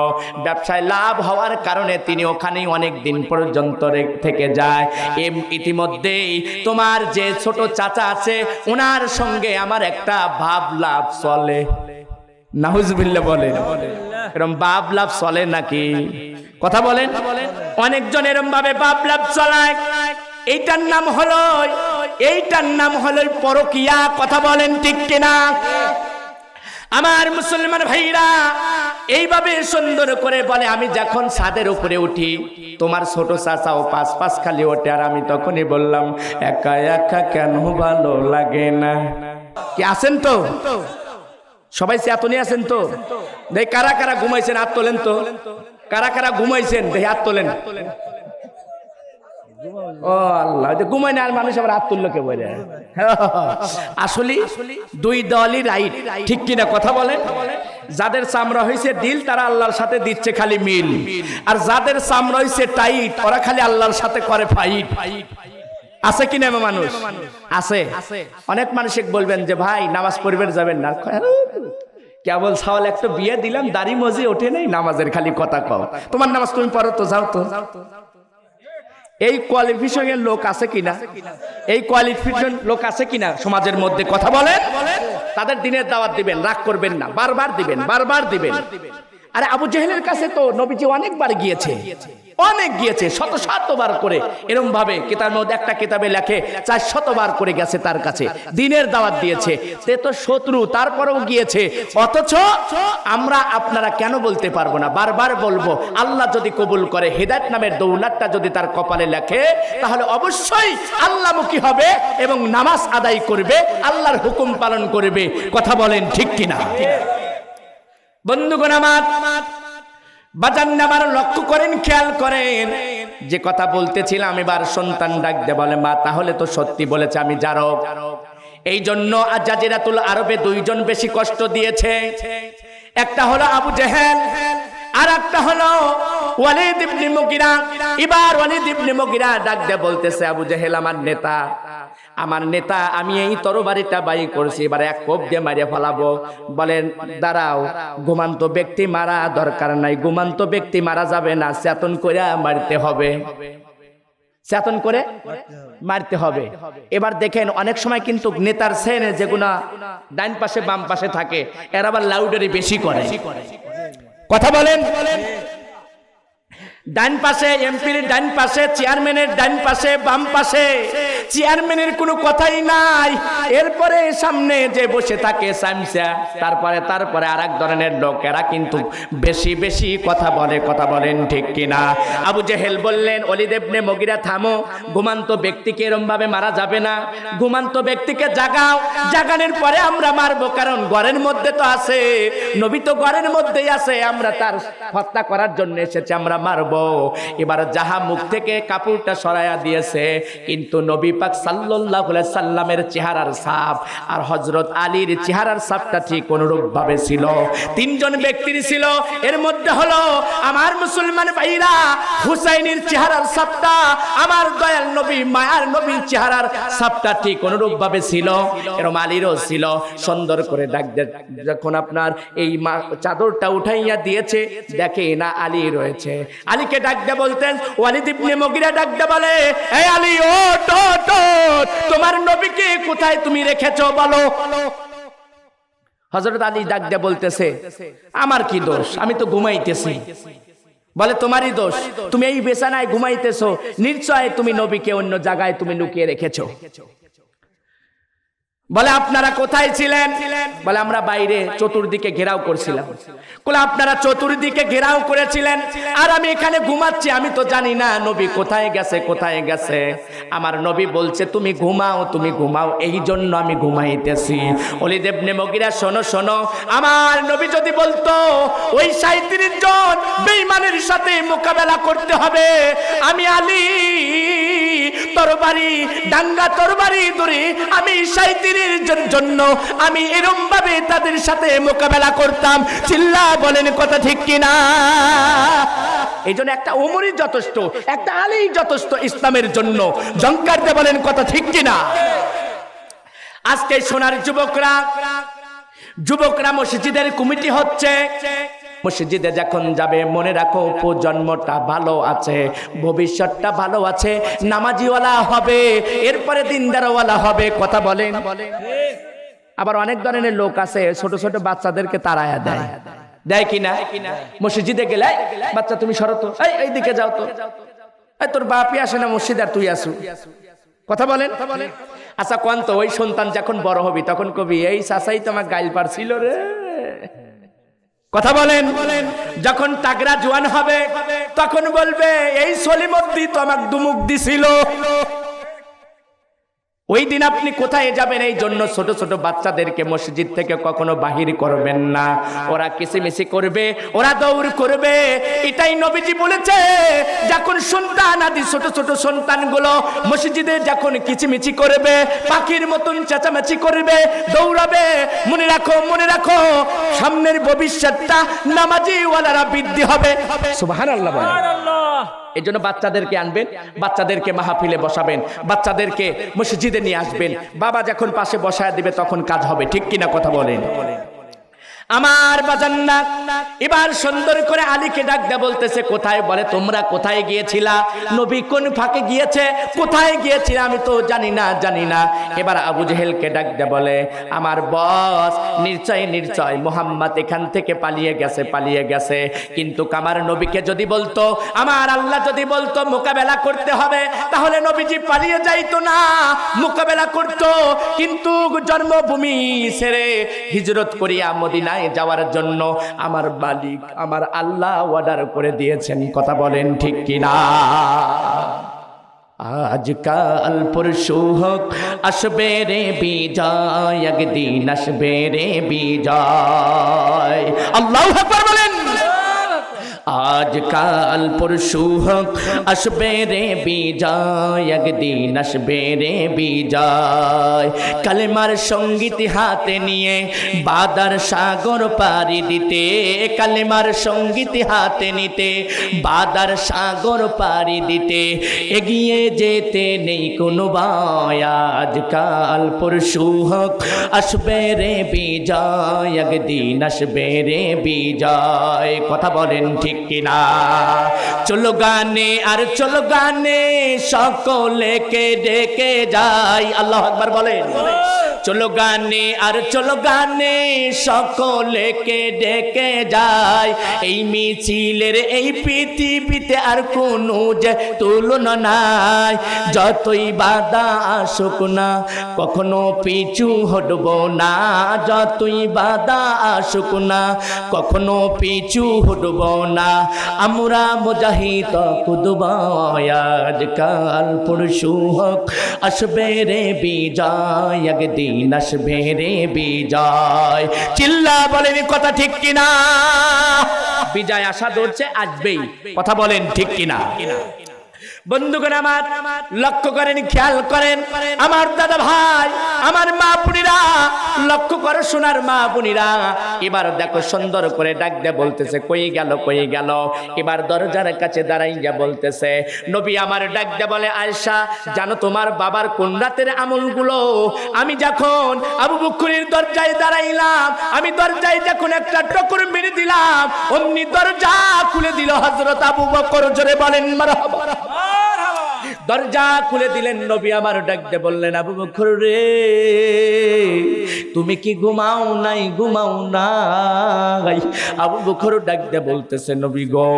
S1: ব্যবসায় লাভ হওয়ার কারণে তিনি ওখানেই অনেক দিন পর্যন্ত থেকে যায়। ইতিমধ্যেই তোমার যে ছোট চাচা আছে ওনার সঙ্গে আমার একটা ভাব লাভ চলে। নাউজুবিল্লাহ বলেন। এরকম ভাব লাভ চলে নাকি? কথা বলেন। অনেকজন এরকম ভাবে ভাব লাভ চালায়, এইটার নাম হলো পরকিয়া। কথা বলেন ঠিক কিনা? আমার মুসলমান ভাইরা, এইভাবে সুন্দর করে বলে, আমি যখন ছাদের উপরে উঠি তোমার ছোট চাচাও পাঁচ পাঁচ খালি ওঠে, আর আমি তখনই বললাম একা একা কেন ভালো লাগে না। কি আছেন তো সবাই? চেতনই আছেন তো? দেখি কারা কারা ঘুমাইছেন হাত তোলেন তো। কারা কারা ঘুমাইছেন দেখি হাত তোলেন। ও আল্লাহ, ঘুমাই না আর মানুষ আবার হাত তুললো কে বলে? আসলে দুই দলই রাইট, ঠিক কিনা কথা বলেন? যাদের চামড়া হয়েছে ডিল তারা আল্লাহর সাথে দিচ্ছে খালি মিল, আর যাদের চামড়া হয়েছে টাইট ওরা খালি আল্লাহর সাথে করে ফাইট। আছে কিনা মানুষ? আছে। অনেক মানুষ বলবেন যে ভাই নামাজ পড়বেন যাবেন না, কেবল সাওয়াল একটা বিয়ে দিলাম দাড়ি মজি ওঠে নেই, নামাজের খালি কথা কও, তোমার নামাজ তুমি পড়ো তো, যাও তো। এই কোয়ালিফিকেশনের লোক আছে কিনা? এই কোয়ালিফিকেশন লোক আছে কিনা সমাজের মধ্যে? কথা বলেন। তাদের দিনের দাওয়াত দিবেন, রাগ করবেন না, বারবার দিবেন, বারবার দিবেন। আরে আবু জেহেলের কাছে তো নবীজি অনেকবার গিয়েছে, অনেক গিয়েছে, শত শতবার করে। এরকম ভাবে কিতাবের মধ্যে একটা কিতাবে লেখে 400বার করে গেছে তার কাছে, দিনের দাওয়াত দিয়েছে। সে তো শত্রু, তারপরেও গিয়েছে। অথচ আমরা আপনারা কেন বলতে পারবো না? বারবার বলবো, আল্লাহ যদি কবুল করে, হেদায়েত নামের দৌলতটা যদি তার কপালে লেখে, তাহলে অবশ্যই আল্লাহমুখী হবে এবং নামাজ আদায় করবে, আল্লাহর হুকুম পালন করবে। কথা বলেন ঠিক কিনা? বন্ধুগণ আমার, বাজান আমার লক্ষ্য করেন, খেয়াল করেন, যে কথা বলতেছিলাম এবার সন্তান ডাক দে বলে মা তাহলে তো সত্যি বলেছে আমি জারব। এই জন্য জাজিরাতুল আরবে দুইজন বেশি কষ্ট দিয়েছে, একটা হলো আবু জেহেল আর একটা হলো ওয়ালিদ ইবনে মুগিরা। এবার ওয়ালিদ ইবনে মুগিরা ডাক দে বলতেছে আবু জেহেল আমার নেতা, আমার নেতা, আমি এই তরবারিটা বাই করছি, এবারে এক কোপ দিয়ে মারিয়ে ফেলাবো। বলেন দাঁড়াও, ঘুমান্ত ব্যক্তি মারা দরকার নাই, ঘুমান্ত ব্যক্তি মারা যাবে না, চেতন করে মারতে হবে, চেতন করে মারতে হবে। এবার দেখেন অনেক সময় কিন্তু নেতার সেন যেগুলা ডান পাশে বাম পাশে থাকে এরা আবার লাউডারি বেশি করে। কথা বলেন। ডান পাশে এমপির ডান পাশে, চেয়ারম্যানের ডান পাশে বাম পাশে, চেয়ারম্যানের কোনো কথাই নাই। এরপরে সামনে যে বসে থাকে সামসা, তারপরে আর এক ধরনের লোক, এরা কিন্তু বেশি বেশি কথা বলে। কথা বলেন ঠিক কিনা? আবু জেহেল বললেন ওয়ালিদ ইবনে মুগিরা থামো, ঘুমান্ত ব্যক্তিকে এরকম ভাবে মারা যাবে না, ঘুমান্ত ব্যক্তিকে জাগাও, জাগানোর পরে আমরা মারবো, কারণ ঘরের মধ্যে তো আছে, নবী তো ঘরের মধ্যেই আছে, আমরা তার হত্যা করার জন্য এসেছি, আমরা মারবো। এবার যাহা মুখ থেকে কাপড়টা সরাইয়া দিয়েছে, কিন্তু নবী পাক সাল্লাল্লাহু আলাইহি সাল্লামের চেহারার ছাপ আর হযরত আলীর চেহারার ছাপটা ঠিক অনুরূপ ভাবে ছিল। তিনজন ব্যক্তির ছিল, এর মধ্যে হলো আমার মুসলমান ভাইরা হুসাইনের চেহারার ছাপটা আমার দয়াল নবী মায়ার নবীর চেহারার ছাপটা ঠিক অনুরূপ ভাবে ছিল, এরকম আলীরও ছিল। সুন্দর করে ডাক যখন আপনার এই চাদরটা উঠাইয়া দিয়েছে, দেখে না আলী রয়েছে। আলীকে ডাক দে বলতেন, ওয়ালিদ ইবনে মুগিরা ডাক দে বলে এই আলী ওঠ ওঠ, তোমার নবীকে কোথায় তুমি রেখেছো বলো। হযরত আলী ডাক দে বলতেছে আমার কি দোষ, আমি তো ঘুমাইতেছি। বলে তোমারই দোষ, তুমি এই বিছানায় ঘুমাইতেছো, নিশ্চয় তুমি নবীকে অন্য জায়গায় তুমি লুকিয়ে রেখেছো। বলে আপনারা কোথায় ছিলেন? বলে আমরা বাইরে চতুর্দিকে ঘেরাও করছিলাম। বলে আপনারা চতুর্দিকে ঘেরাও করেছিলেন আর আমি এখানে ঘুমাচ্ছি, আমি তো জানি না নবী কোথায় গেছে, কোথায় গেছে। আমার নবী বলছে তুমি ঘুমাও, তুমি ঘুমাও, এই জন্য আমি ঘুমাইতেছি। ওয়ালিদ ইবনে মুগিরা শোনো শোনো, আমার নবী যদি বলতো ওই 37 জন বেঈমানের সাথে মোকাবেলা করতে হবে, আমি আলী তরবারি ডাঙ্গা তরবারি ধরে আমি 37 জন্য আমি এরকম ভাবে তাদের সাথে মোকাবেলা করতাম। চিল্লা বলেন কথা ঠিক কিনা? এই জন্য একটা ওমরই যথেষ্ট, একটা আলী যথেষ্ট ইসলামের জন্য। জঙ্কারতে বলেন কথা ঠিক কিনা? আজকে সোনার যুবকরা মসজিদের কমিটি হচ্ছে, মসজিদে যখন যাবে মনে রাখো প্রজন্মটা ভালো আছে, ভবিষ্যৎটা ভালো আছে, নামাজিওয়ালা হবে, এরপরে দিনদারওয়ালা হবে। কথা বলেন। আবার অনেক ধরনের লোক আছে ছোট ছোট বাচ্চাদেরকে তাড়ায়া দেয়, দেয় কিনা? মসজিদে গেলে বাচ্চা তুমি সরো তো, এই দিকে যাও তো, তোর বাপই আসে না মসজিদ আর তুই আসু। কথা বলেন। আচ্ছা কোন তো ওই সন্তান যখন বড় হবি তখন কবি এই চাচাই তো আমার গাইল পারছিল রে, কথা বলেন। যখন তাগড়া জোয়ান হবে তখন বলবে এই সলিমদ্দি তো আমাকে দুমুখ দিছিল। ওই দিন আপনি কোথায় যাবেন? এই জন্য ছোট ছোট বাচ্চাদেরকে মসজিদ থেকে কখনো বাহির করবেন না। ওরা কিসিমিসি করবে, ওরা দৌড় করবে। এটাই নবীজি বলেছে, যখন সন্তান আদি ছোট ছোট সন্তানগুলো মসজিদে যখন কিচিমিচি করবে, পাখির মতন চেঁচামেচি করবে, দৌড়াবে, মনে রাখো মনে রাখো সামনের ভবিষ্যৎটা নামাজি ওয়ালারা বৃদ্ধি হবে। সুবহানাল্লাহ বলেন। এই জন্য বাচ্চাদেরকে আনবেন, বাচ্চাদেরকে মাহফিলে বসাবেন, বাচ্চাদেরকে মসজিদে নিয়ে আসবেন। বাবা যখন পাশে বসায় দিবে তখন কাজ হবে। ঠিক কিনা কথা বলেন? আমার বাজান্না এবার সুন্দর করে আলীকে ডাক দেয়া বলতেছে, কোথায়? বলে তোমরা কোথায় গিয়েছিলা? নবী কোন ফাঁকে গিয়েছে, কোথায় গিয়েছিল আমি তো জানি না। এবার আবু জেহেলকে ডাক দেয়া বলে, আমার বস নিশ্চয় মুহাম্মদ এখান থেকে পালিয়ে গেছে। কিন্তু আমার নবীকে যদি বলতো, আমার আল্লাহ যদি বলতো মোকাবেলা করতে হবে, তাহলে নবীজি পালিয়ে যাইতো না, মোকাবেলা করতো। কিন্তু জন্মভূমি ছেড়ে হিজরত করিয়া মদিনায় যাওয়ার জন্য আমার মালিক আমার আল্লাহ অর্ডার করে দিয়েছেন। কথা বলেন ঠিক কিনা? আজকাল পরশু হোক আসবে রে বিজয়, একদিন আসবে রে বিজয়। আল্লাহু আকবার বলেন। আজকাল পরশু হোক আসবে রে বিজয়, একদিন আসবে রে বিজয়। কালেমার সঙ্গীত হাতে নিয়ে বাদার সাগর পাড়ি দিতে, কালেমার সঙ্গীত হাতে নিতে বাদার সাগর পাড়ি দিতে, এগিয়ে যেতে নেই কোনো ভয়। আজকাল পরশু হোক আসবে রে বিজয়, একদিন আসবে রে বিজয়। কথা বলেন ঠিক কিনা? চলো গানে আর চলো গানে সকলেকে ডেকে যাই। আল্লাহু আকবার বলেন। চলো গানে আর চলো গানে সকলেকে ডেকে যাই। এই মিছিলের এই পৃথিবীতে আর কোনো যে তুলনা নাই। যতই বাধা আসুক না কখনো পিছু হটব না, যতই বাধা আসুক না কখনো পিছু হটব না। আমরা মুজাহিদ কুদব। আজকাল পরশু হোক আসবে রে বিজয়, একদিন আসবে রে বিজয়। চিল্লা বলেন কথা ঠিক কিনা? বিজয় আশা ধরছে, আসবেই। কথা বলেন ঠিক কিনা? বন্ধুগণ আমার লক্ষ্য করেন, খেয়াল করেন আমার দাদা ভাই, আমার মা বোনেরা, লক্ষ্য করো সোনার মা বোনেরা। এবার দেখো সুন্দর করে ডাক দিয়ে বলতেছে, কই গেল। এবার দরজার কাছে দাঁড়াইয়া বলতেছে, নবী আমার ডাক দিয়ে বলে, আয়েশা জানো তোমার বাবার কোন রাতের আমলগুলো? আমি যখন আবু বকরের দরজায় দাঁড়াইলাম, আমি দরজায় যখন একটা টকর মেরে দিলাম, অমনি দরজা খুলে দিল হযরত আবু বকর। জোরে বলেন মারহাবা। দরজা খুলে দিলেন। নবী আমার ডাক দিয়ে বললেন, আবু বকর রে তুমি কি ঘুমাও নাই? আবু বকর ডাক দিয়ে বলতেছে, নবী গো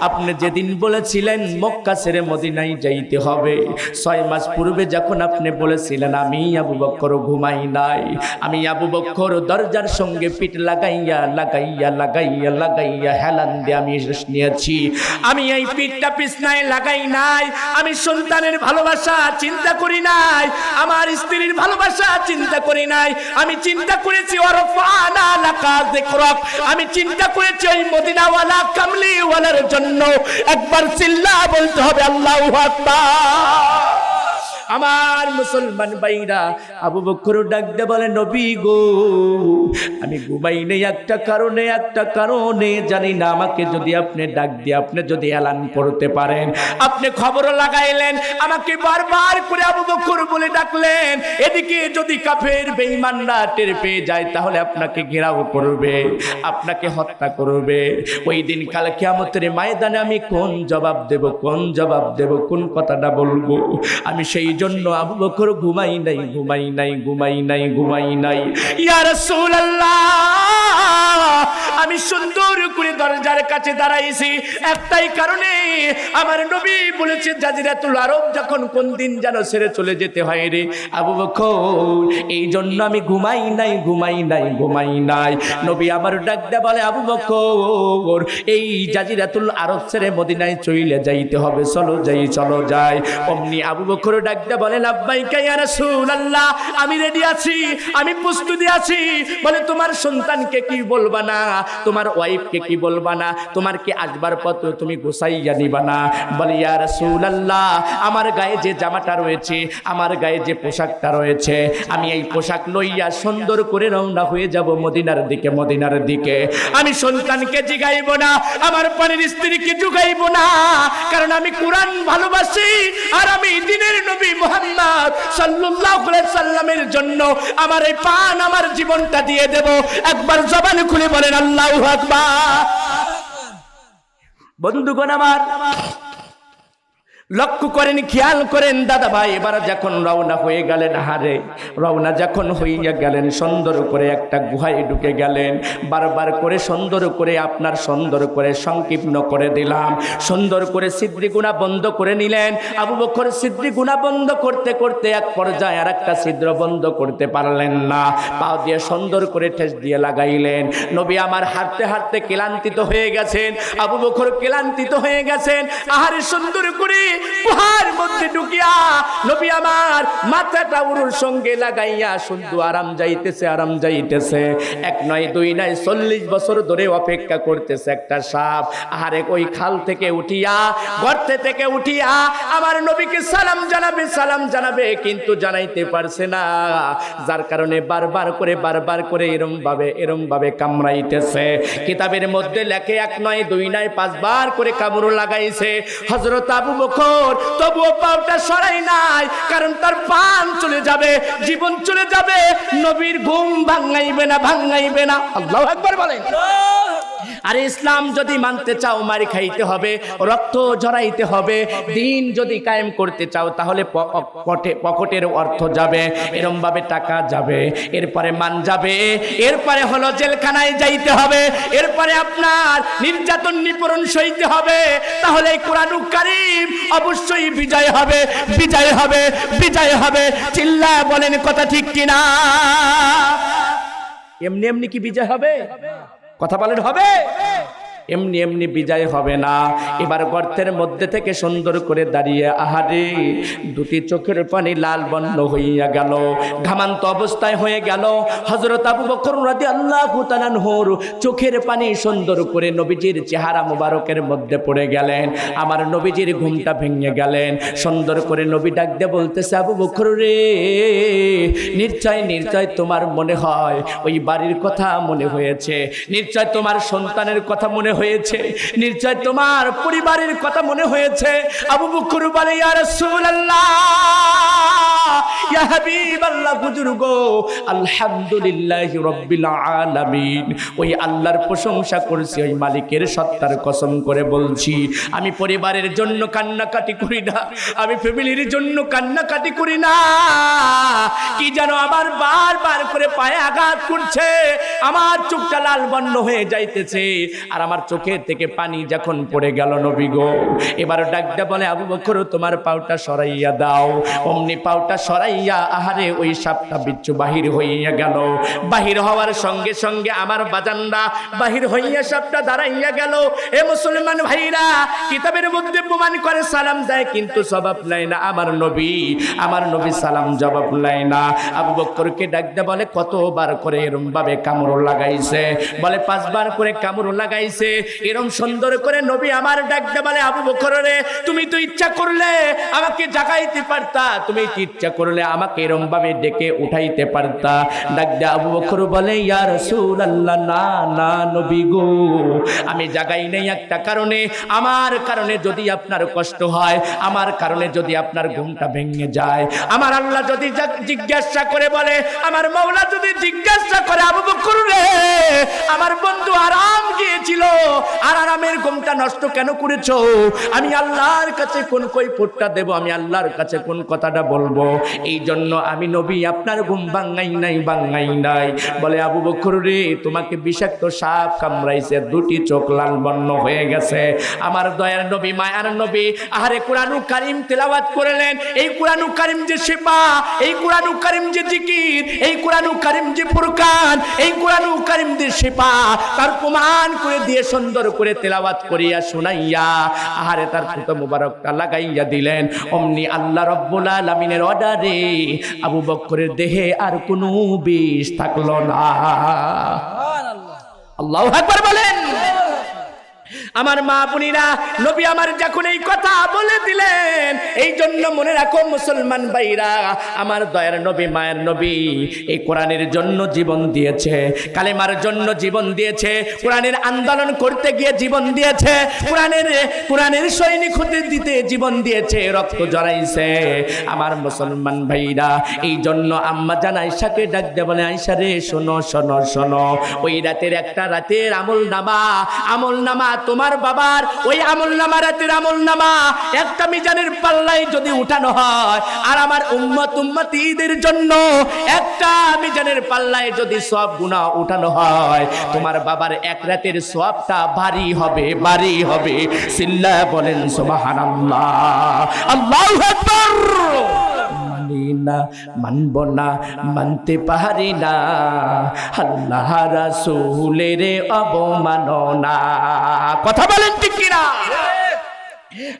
S1: আপনি যেদিন বলেছিলেন মক্কা ছেড়ে মদিনায় যাইতে হবে, 6 মাস পূর্বে যখন আপনি বলেছিলেন, আমি আবু বকর ঘুমাই নাই। আমি আবু বকর দরজার সঙ্গে পিঠ লাগাইয়া হেলান দিয়ে আমি শেষ নিয়েছি। আমি এই পিঠটা পিছনায় লাগাই নাই। আমি সন্তানের ভালোবাসা চিন্তা করি নাই, আমার স্ত্রীর ভালোবাসা চিন্তা করি নাই। আমি চিন্তা করেছি ওয়ারফানা লাকা যিকরাক, আমি চিন্তা করেছি ওই মদিনাওয়ালা কামলিওয়ালার জন্য। একবার চিল্লা বলতে হবে আল্লাহু আকবার। আমার মুসলমান ভাইরা, আবু বকর ডাক দিয়ে বলে, নবী গো আমি ঘুমাই নেই একটা কারণে জানি না। আমাকে যদি আপনি ডাক দিয়ে আপনি যদি এলান করতে পারেন, আপনি খবর লাগাইলেন, আমাকে বারবার করে আবু বকর বলে ডাকলেন, এদিকে যদি কাফের বেঈমানরা টের পেয়ে যায় তাহলে আপনাকে ঘেরাও করবে, আপনাকে হত্যা করবে। ওই দিন কাল কিয়ামতের ময়দানে আমি কোন জবাব দেব, কোন কথাটা বলবো? আমি সেই জন্য আবু বকর ঘুমাই নাই। ইয়া রাসূলুল্লাহ আমি সুন্দর করে দরজার কাছে দাঁড়াইছি একটাই কারণে, আমার নবী বলেছে জাজিরাতুল আরব যখন কোন দিন যেন ছেড়ে চলে যেতে হয় রে আবু বকর, এই জন্য আমি ঘুমাই নাই। নবী আমার ডাক দেয়া বলে আবু বকর এই জাজিরাতুল আরব ছেড়ে মদিনায় চলে যাইতে হবে, চলো যাই। অমনি আবু বকর ডাক দেয়া বলে লাব্বাইকা ইয়া রাসূলুল্লাহ, আমি রেডি আছি, আমি প্রস্তুতি আছি। বলে তোমার সন্তানকে কি বলবা না, তোমার ওয়াইফকে কি বলবা না, তোমার কি আসবার পত্র তুমি গোছাইয়া নিবা না? বলে ইয়া রাসূলুল্লাহ, আমার গায়ে যে জামাটা রয়েছে, আমার গায়ে যে পোশাকটা রয়েছে, আমি এই পোশাক লইয়া সুন্দর করে রওনা হয়ে যাব মদিনার দিকে। আমি সন্তানকে জিগাইব না, আমার পানির স্ত্রীকে জুগাইব না, কারণ আমি কোরআন ভালোবাসি আর আমি দ্বীনের নবী মুহাম্মদ সাল্লাল্লাহু আলাইহি সাল্লামের জন্য আমার এই প্রাণ, আমার জীবনটা দিয়ে দেব। একবার জবান খুলে বলেন আল্লাহু আকবার। বন্ধুগণ আমার, লক্ষ্য করেন, খেয়াল করেন দাদা ভাই, এবার যখন রওনা হয়ে গেলেন, রওনা যখন হইয়া গেলেন, সুন্দর করে একটা গুহায় ঢুকে গেলেন। বারবার করে সুন্দর করে সংকীর্ণ করে দিলাম, সুন্দর করে সিদ্রি গুণা বন্ধ করে নিলেন। আবু বকর সিদ্রি গুণা বন্ধ করতে করতে এক পর্যায়ে আর একটা ছিদ্র বন্ধ করতে পারলেন না, পা দিয়ে সুন্দর করে ঠেস দিয়ে লাগাইলেন। নবী আমার হাঁটতে হাঁটতে ক্লান্তিত হয়ে গেছেন, আবু বকর ক্লান্তিত হয়ে গেছেন। আহারে সুন্দর করে গুহার মধ্যে ঢুকিয়া নবী আমার মাথাটা উরুর সঙ্গে লাগাইয়া শুধু আরাম যাইতেছে। এক নয় দুই নয় 40 বছর ধরে অপেক্ষা করতেছে একটা সাপ। আহারে ওই খাল থেকে উঠিয়া, গর্তে থেকে উঠিয়া আমার নবীকে সালাম জানাবে কিন্তু জানাইতে পারছে না, যার কারণে বারবার করে এরম ভাবে কামড়াইতেছে। কিতাবের মধ্যে লেখে 1 নয় 2 নয় 5 বার করে কামড় লাগাইছে হযরত আবু বকর, তবুও পাওটা সরাই নাই, কারণ তার প্রাণ চলে যাবে, জীবন চলে যাবে, নবীর ঘুম ভাঙাইবে না। আল্লাহু আকবার বলেন। আরে ইসলাম যদি মানতে চাও মারি খাইতে হবে, রক্ত ঝরাইতে হবে। দিন যদি কায়েম করতে চাও তাহলে পকেটের অর্থ যাবে, এরম ভাবে টাকা যাবে, এরপরে মান যাবে, এরপরে হলো জেলখানায় যাইতে হবে, এরপরে আপনার নির্যাতন নিপীড়ন সইতে হবে। তাহলে কোরআনুল কারীম অবশ্যই বিজয় হবে। চিল্লায় বলেন কথা ঠিক কিনা? এমনি কি বিজয় হবে? কথা বলেন হবে? এমনি বিজয় হবে না। এবার গর্তের মধ্যে থেকে সুন্দর করে দাঁড়িয়ে আহারে দুটি চোখের পানি লাল বর্ণ হইয়া গেল, ঘামান্ত অবস্থায় হয়ে গেল। হযরত আবু বকর রাদিয়াল্লাহু তাআলা আনহুর চোখের পানি সুন্দর করে নবীজির চেহারা মোবারকের মধ্যে পড়ে গেলেন। আমার নবীজির ঘুমটা ভেঙে গেলেন। সুন্দর করে নবী ডাক দিয়ে বলতেছে, আবু বকর রে, নিশ্চয় তোমার মনে হয় ওই বাড়ির কথা মনে হয়েছে, নিশ্চয় তোমার সন্তানের কথা মনে হয়েছে, নিশ্চয় তোমার পরিবারের কথা মনে হয়েছে। আবু বকর বলে, ইয়া রাসূলুল্লাহ, ইয়া হাবিবাল্লাহ, বুজুর্গ, আলহামদুলিল্লাহি রাব্বিল আলামিন। ওই আল্লাহর প্রশংসা করছি, ওই মালিকের সত্তার কসম করে বলছি, আমি পরিবারের জন্য কান্নাকাটি করি না, আমি ফ্যামিলির জন্য কান্নাকাটি করি না। কি যেন আমার বারবার করে পায়ে আঘাত করছে, আমার চোখটা লাল বর্ণ হয়ে যাইতেছে, আর আমার চোখের থেকে পানি যখন পড়ে গেল নবী গো, এবার ডাকটা বলে, আবু বকর তোমার পাউটা সরাইয়া দাও। অমনি পাউটা সরাইয়া আহারে ওই সাপটা বিচ্ছু বাহির হইয়া গেল। বাহির হওয়ার সঙ্গে সঙ্গে আমার বাজানরা বাহির হইয়া সাপটা দাঁড়াইয়া গেল। এ মুসলমান ভাইরা, কিতাবের মধ্যে প্রমাণ করে সালাম দেয় কিন্তু জবাব নেয় না। আমার নবী সালাম জবাব নেয় না। আবু বকরকে ডাকতে বলে, কতবার করে এরম ভাবে কামড় লাগাইছে? বলে 5 বার করে কামড় লাগাইছে। এরম সুন্দর করে নবী আমার ডাকতে বলে, আবু বকর রে, তুমি তো ইচ্ছা করলে আমাকে জাগাইতে পারতা, তুমি ইচ্ছা করলে আমাকে এরম ভাবে ডেকে উঠাইতে পারতা। ডাকতে আবু বকর বলে, ইয়া রাসূলুল্লাহ, না নবী গো, আমি জাগাই নেই একটা কারণে, আমার কারণে যদি আপনার কষ্ট হয়, আমার কারণে যদি আপনার ঘুমটা ভেঙে যায়, আমার আল্লাহ যদি জিজ্ঞাসা করে বলে, আমার মাওলা যদি জিজ্ঞাসা করে, আবু বকর রে, আমার বন্ধু আরাম গিয়েছিল, আর আরামের ঘুমটা নষ্ট কেন করেছো? আমি আল্লাহর কাছে কোন কৈফিয়তটা দেব, আমি আল্লাহর কাছে কোন কথাটা বলবো? এই জন্য আমি নবী আপনার ঘুম ভাঙাই নাই। বলে আবু বকর রে, তোমাকে বিষাক্ত সাপ কামড়াইছে, দুটি চোখ লাল বর্ণ হয়ে গেছে। আমার দয়ার নবী, মায়ার নবী আহারে কোরআনুল কারীম তেলাওয়াত করলেন। এই কোরআনুল কারীম যে শিফা, এই কোরআনুল কারীম যে জিকির, এই কোরআনুল কারীম যে ফুরকান, এই কোরআনুল কারীম যে শিফা, তার প্রমাণ করে দিয়ে সুন্দর করে তেলাওয়াত করিয়া শুনাইয়া আহারে তার ফুটো মুবারকটা লাগাইয়া দিলেন। অমনি আল্লাহ রাব্বুল আলামিনের অর্ডারে আবু বকরের দেহে আর কোনো বিষ থাকলো না। আল্লাহু আকবার বলেন। আমার মা বোনেরা, নবী আমার যখন এই কথা বলে দিলেন, এই জন্য মনে রাখো মুসলমান ভাইরা, আমার দয়ার নবী, মায়ের নবী এই কোরআনের জন্য জীবন দিয়েছে, কালেমার জন্য জীবন দিয়েছে, কোরআনের আন্দোলন করতে গিয়ে জীবন দিয়েছে, কোরআনের সৈনিক হতে দিতে জীবন দিয়েছে, রক্ত জড়াইছে। আমার মুসলমান ভাইরা, এই জন্য আম্মা জান আয়েশাকে ডাক দিয়ে বলে, আয়েশা রে শোনো শোনো শোনো, ওই রাতের একটা রাতের আমল নামা তোমার বাবার ওই আমলনামা, রাতের আমলনামা একটা মিজানের পাল্লায় যদি উঠানো হয়, আর আমার উম্মতীদের জন্য একটা মিজানের পাল্লায় যদি সব গুনাহ উঠানো হয়, তোমার বাবার এক রাতের সওয়াবটা ভারী হবে। সিল্লা বলেন সুবহানাল্লাহ, আল্লাহু আকবার। না মানব না, মানতে পারি না আল্লাহ রাসূলের অবমাননা। কথা বলেন ঠিক কিনা?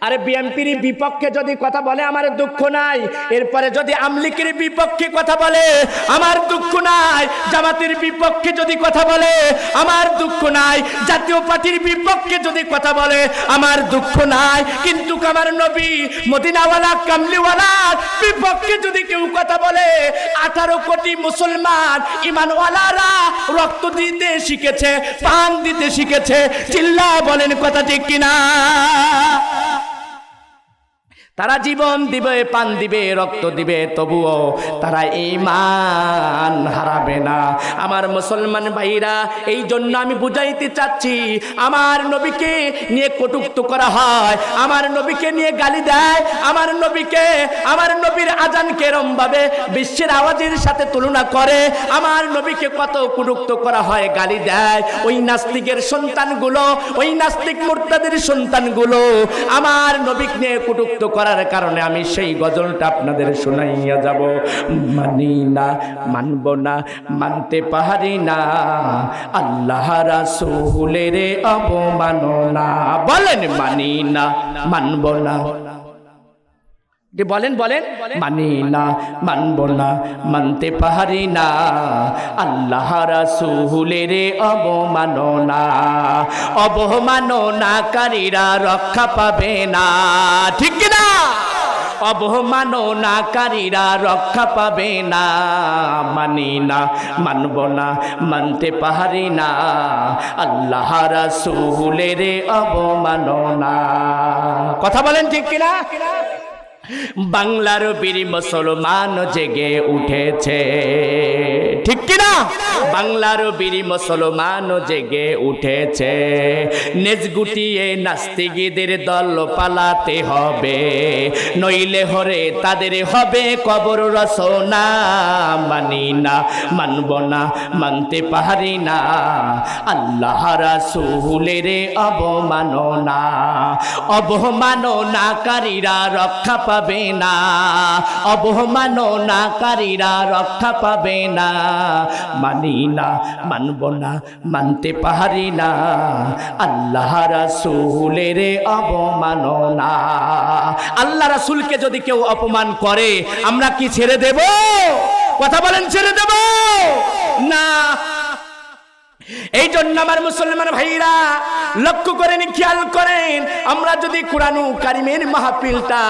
S1: আরে বিএনপির বিপক্ষে যদি কথা বলে আমার দুঃখ নাই, এরপরে যদি আমলিকের বিপক্ষে কথা বলে আমার দুঃখ নাই, জামাতের বিপক্ষে যদি কথা বলে আমার দুঃখ নাই, জাতীয় পার্টির বিপক্ষে যদি কথা বলে আমার দুঃখ নাই, কিন্তু আমার নবী মদিনাওয়ালা কামলিওয়ালার বিপক্ষে যদি কেউ কথা বলে, 18 কোটি মুসলমান ঈমানওয়ালারা রক্ত দিতে শিখেছে, পান দিতে শিখেছে। চিল্লা বলেন কথা ঠিক কিনা? তারা জীবন দিবে, পান দিবে, রক্ত দিবে, তবুও তারা ঈমান হারাবে না। আমার মুসলমান ভাইরা, এই জন্য আমি বুঝাইতে চাচ্ছি, আমার নবীকে নিয়ে কটূক্তি করা হয়, আমার নবীকে নিয়ে গালি দেয়, আমার নবীর আজানকে এরকম ভাবে বিশ্বের আওয়াজের সাথে তুলনা করে, আমার নবীকে কত কটূক্তি করা হয়, গালি দেয়। ওই নাস্তিকের সন্তানগুলো, ওই নাস্তিক মুরতাদের সন্তানগুলো আমার নবীকে নিয়ে কটূক্তি করার কারণে আমি সেই গজলটা আপনাদের শোনাইয়া যাব। মানি না, মানব না, মানতে পারি না আল্লাহ রাসূলের অবমাননা। বলেন মানি না, মানব না, বলেন মানি না, মানব না, মানতে পারি না আল্লাহ রাসূলের অবমাননা। অবমাননাকারীরা রক্ষা পাবে না, ঠিক কিনা? অবমাননাকারীরা রক্ষা পাবে না। মানি না, মানব না, মানতে পারি না আল্লাহ রাসূলের অবমাননা। কথা বলেন ঠিক কিনা? বাংলার বীর মুসলমান জেগে উঠেছে, ঠিক কিনা? বাংলার বীর মুসলমান জেগে উঠেছে, নেজ গুটিয়ে নাস্তিকদের দল পালাতে হবে, নইলে হরে তাদের হবে কবর রচনা। মানি না, মানব না, মানতে পারি না আল্লাহ রাসূলের অবমাননা। অবমাননাকারীরা রক্ষা পাবে না, অবমাননাকারীরা রক্ষা পাবে না। মানি না, মানব না, মানতে পারি না আল্লাহ রাসূলের অবমাননা। আল্লাহ রাসূলকে যদি কেউ অপমান করে আমরা কি ছেড়ে দেব? কথা বলেন, ছেড়ে দেব না। এই জন্য আমার মুসলমান ভাইরা লক্ষ্য করেন, খেয়াল করেন, আমরা যদি কোরআনুল কারীমের মাহফিলটা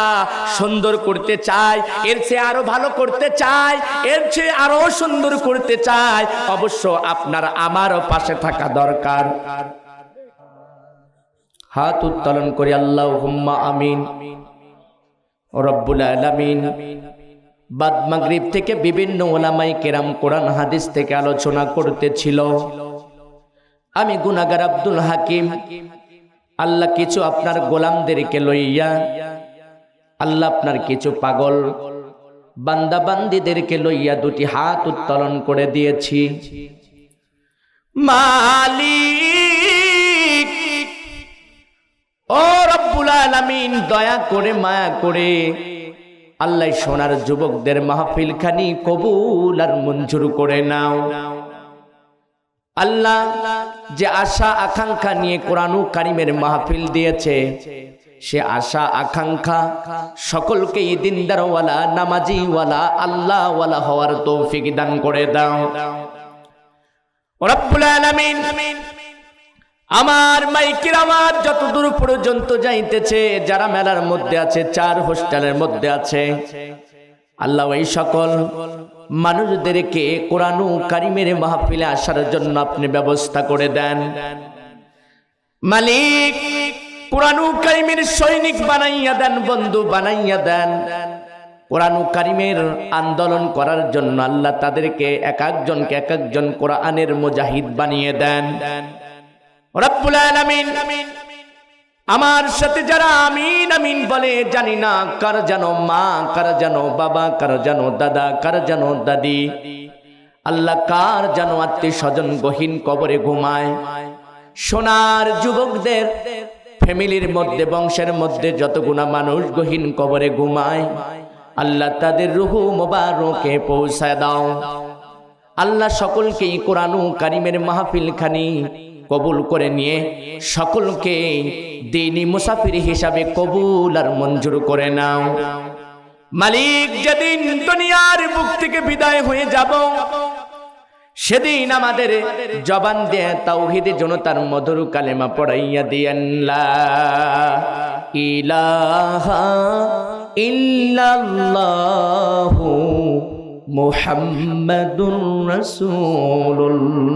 S1: সুন্দর করতে চাই, এর চেয়ে আরো ভালো করতে চাই, এর চেয়ে আরো সুন্দর করতে চাই, অবশ্য আপনার আমারও পাশে থাকা দরকার। হাত উত্তোলন করি আল্লাহুম্মা আমিন। রব্বুল আলামিন বাদ মাগরিব থেকে বিভিন্ন উলামায়ে কেরাম কোরআন হাদিস থেকে আলোচনা করতেছিল। আমি গুনাহগার আব্দুল হাকিম, আল্লাহ কিছু আপনার গোলামদেরকে লইয়া, আল্লাহ আপনার কিছু পাগল বান্দা বান্দীদেরকে লইয়া দুটি হাত উত্তোলন করে দিয়েছি। মালিক ও রব্বুল আলামিন, দয়া করে মায়া করে আল্লাহ সোনার যুবকদের মাহফিল খানি কবুল আর মঞ্জুর করে নাও। আল্লাহ যে আশা আকাঙ্ক্ষা নিয়ে কোরআনুল কারীমের মাহফিল দিয়েছে, সে আশা আকাঙ্ক্ষা সকলকে দিনদারওয়ালা, নামাজিওয়ালা, আল্লাহওয়ালা হওয়ার তৌফিক দান করে দাও রব্বুল আলামিন। আমার মাইকের আমার যত দূর পর্যন্ত যাইতেছে, যারা মেলার মধ্যে আছে, 4 হোস্টেলের মধ্যে আছে, আল্লাহ এই সকল মানুষদেরকে কোরআনুল কারীমের মাহফিলে আসার জন্য আপনি ব্যবস্থা করে দেন। মালিক কোরআনুল কারীমের সৈনিক বানাইয়া দেন, বন্ধু বানাইয়া দেন। কোরআনুল কারীমের আন্দোলন করার জন্য আল্লাহ তাদেরকে এক একজন কোরআনের মুজাহিদ বানিয়ে দেন রব্বুল আলামিন। আমার সাথে যারা আমিন আমিন বলে, জানি না কার যেন মা, কার যেন বাবা, কার যেন দাদা, কার যেন দাদি, আল্লাহ কার যেন আত্মীয় স্বজন গহীন কবরে ঘুমায়। সোনার যুবকদের ফ্যামিলির মধ্যে, বংশের মধ্যে যতগুনা মানুষ গহীন কবরে ঘুমায়, আল্লাহ তাদের রুহু মোবারকে পৌঁছায় দাও। আল্লাহ সকলকেই কোরআনুল কারীমের মাহফিল খানি কবুল করে নিয়ে সকলকে দ্বীনি মুসাফির হিসাবে কবুল আর মঞ্জুর করে নাও। মালিক যেদিন দুনিয়ার বুক থেকে বিদায় হয়ে যাব, সেদিন আমাদের জবান দিয়ে তাওহীদের জনতার মধুর কালেমা পড়াইয়া দিয়েন, লা ইলাহা ইল্লাল্লাহু মুহাম্মাদুর রাসূলুল্লাহ।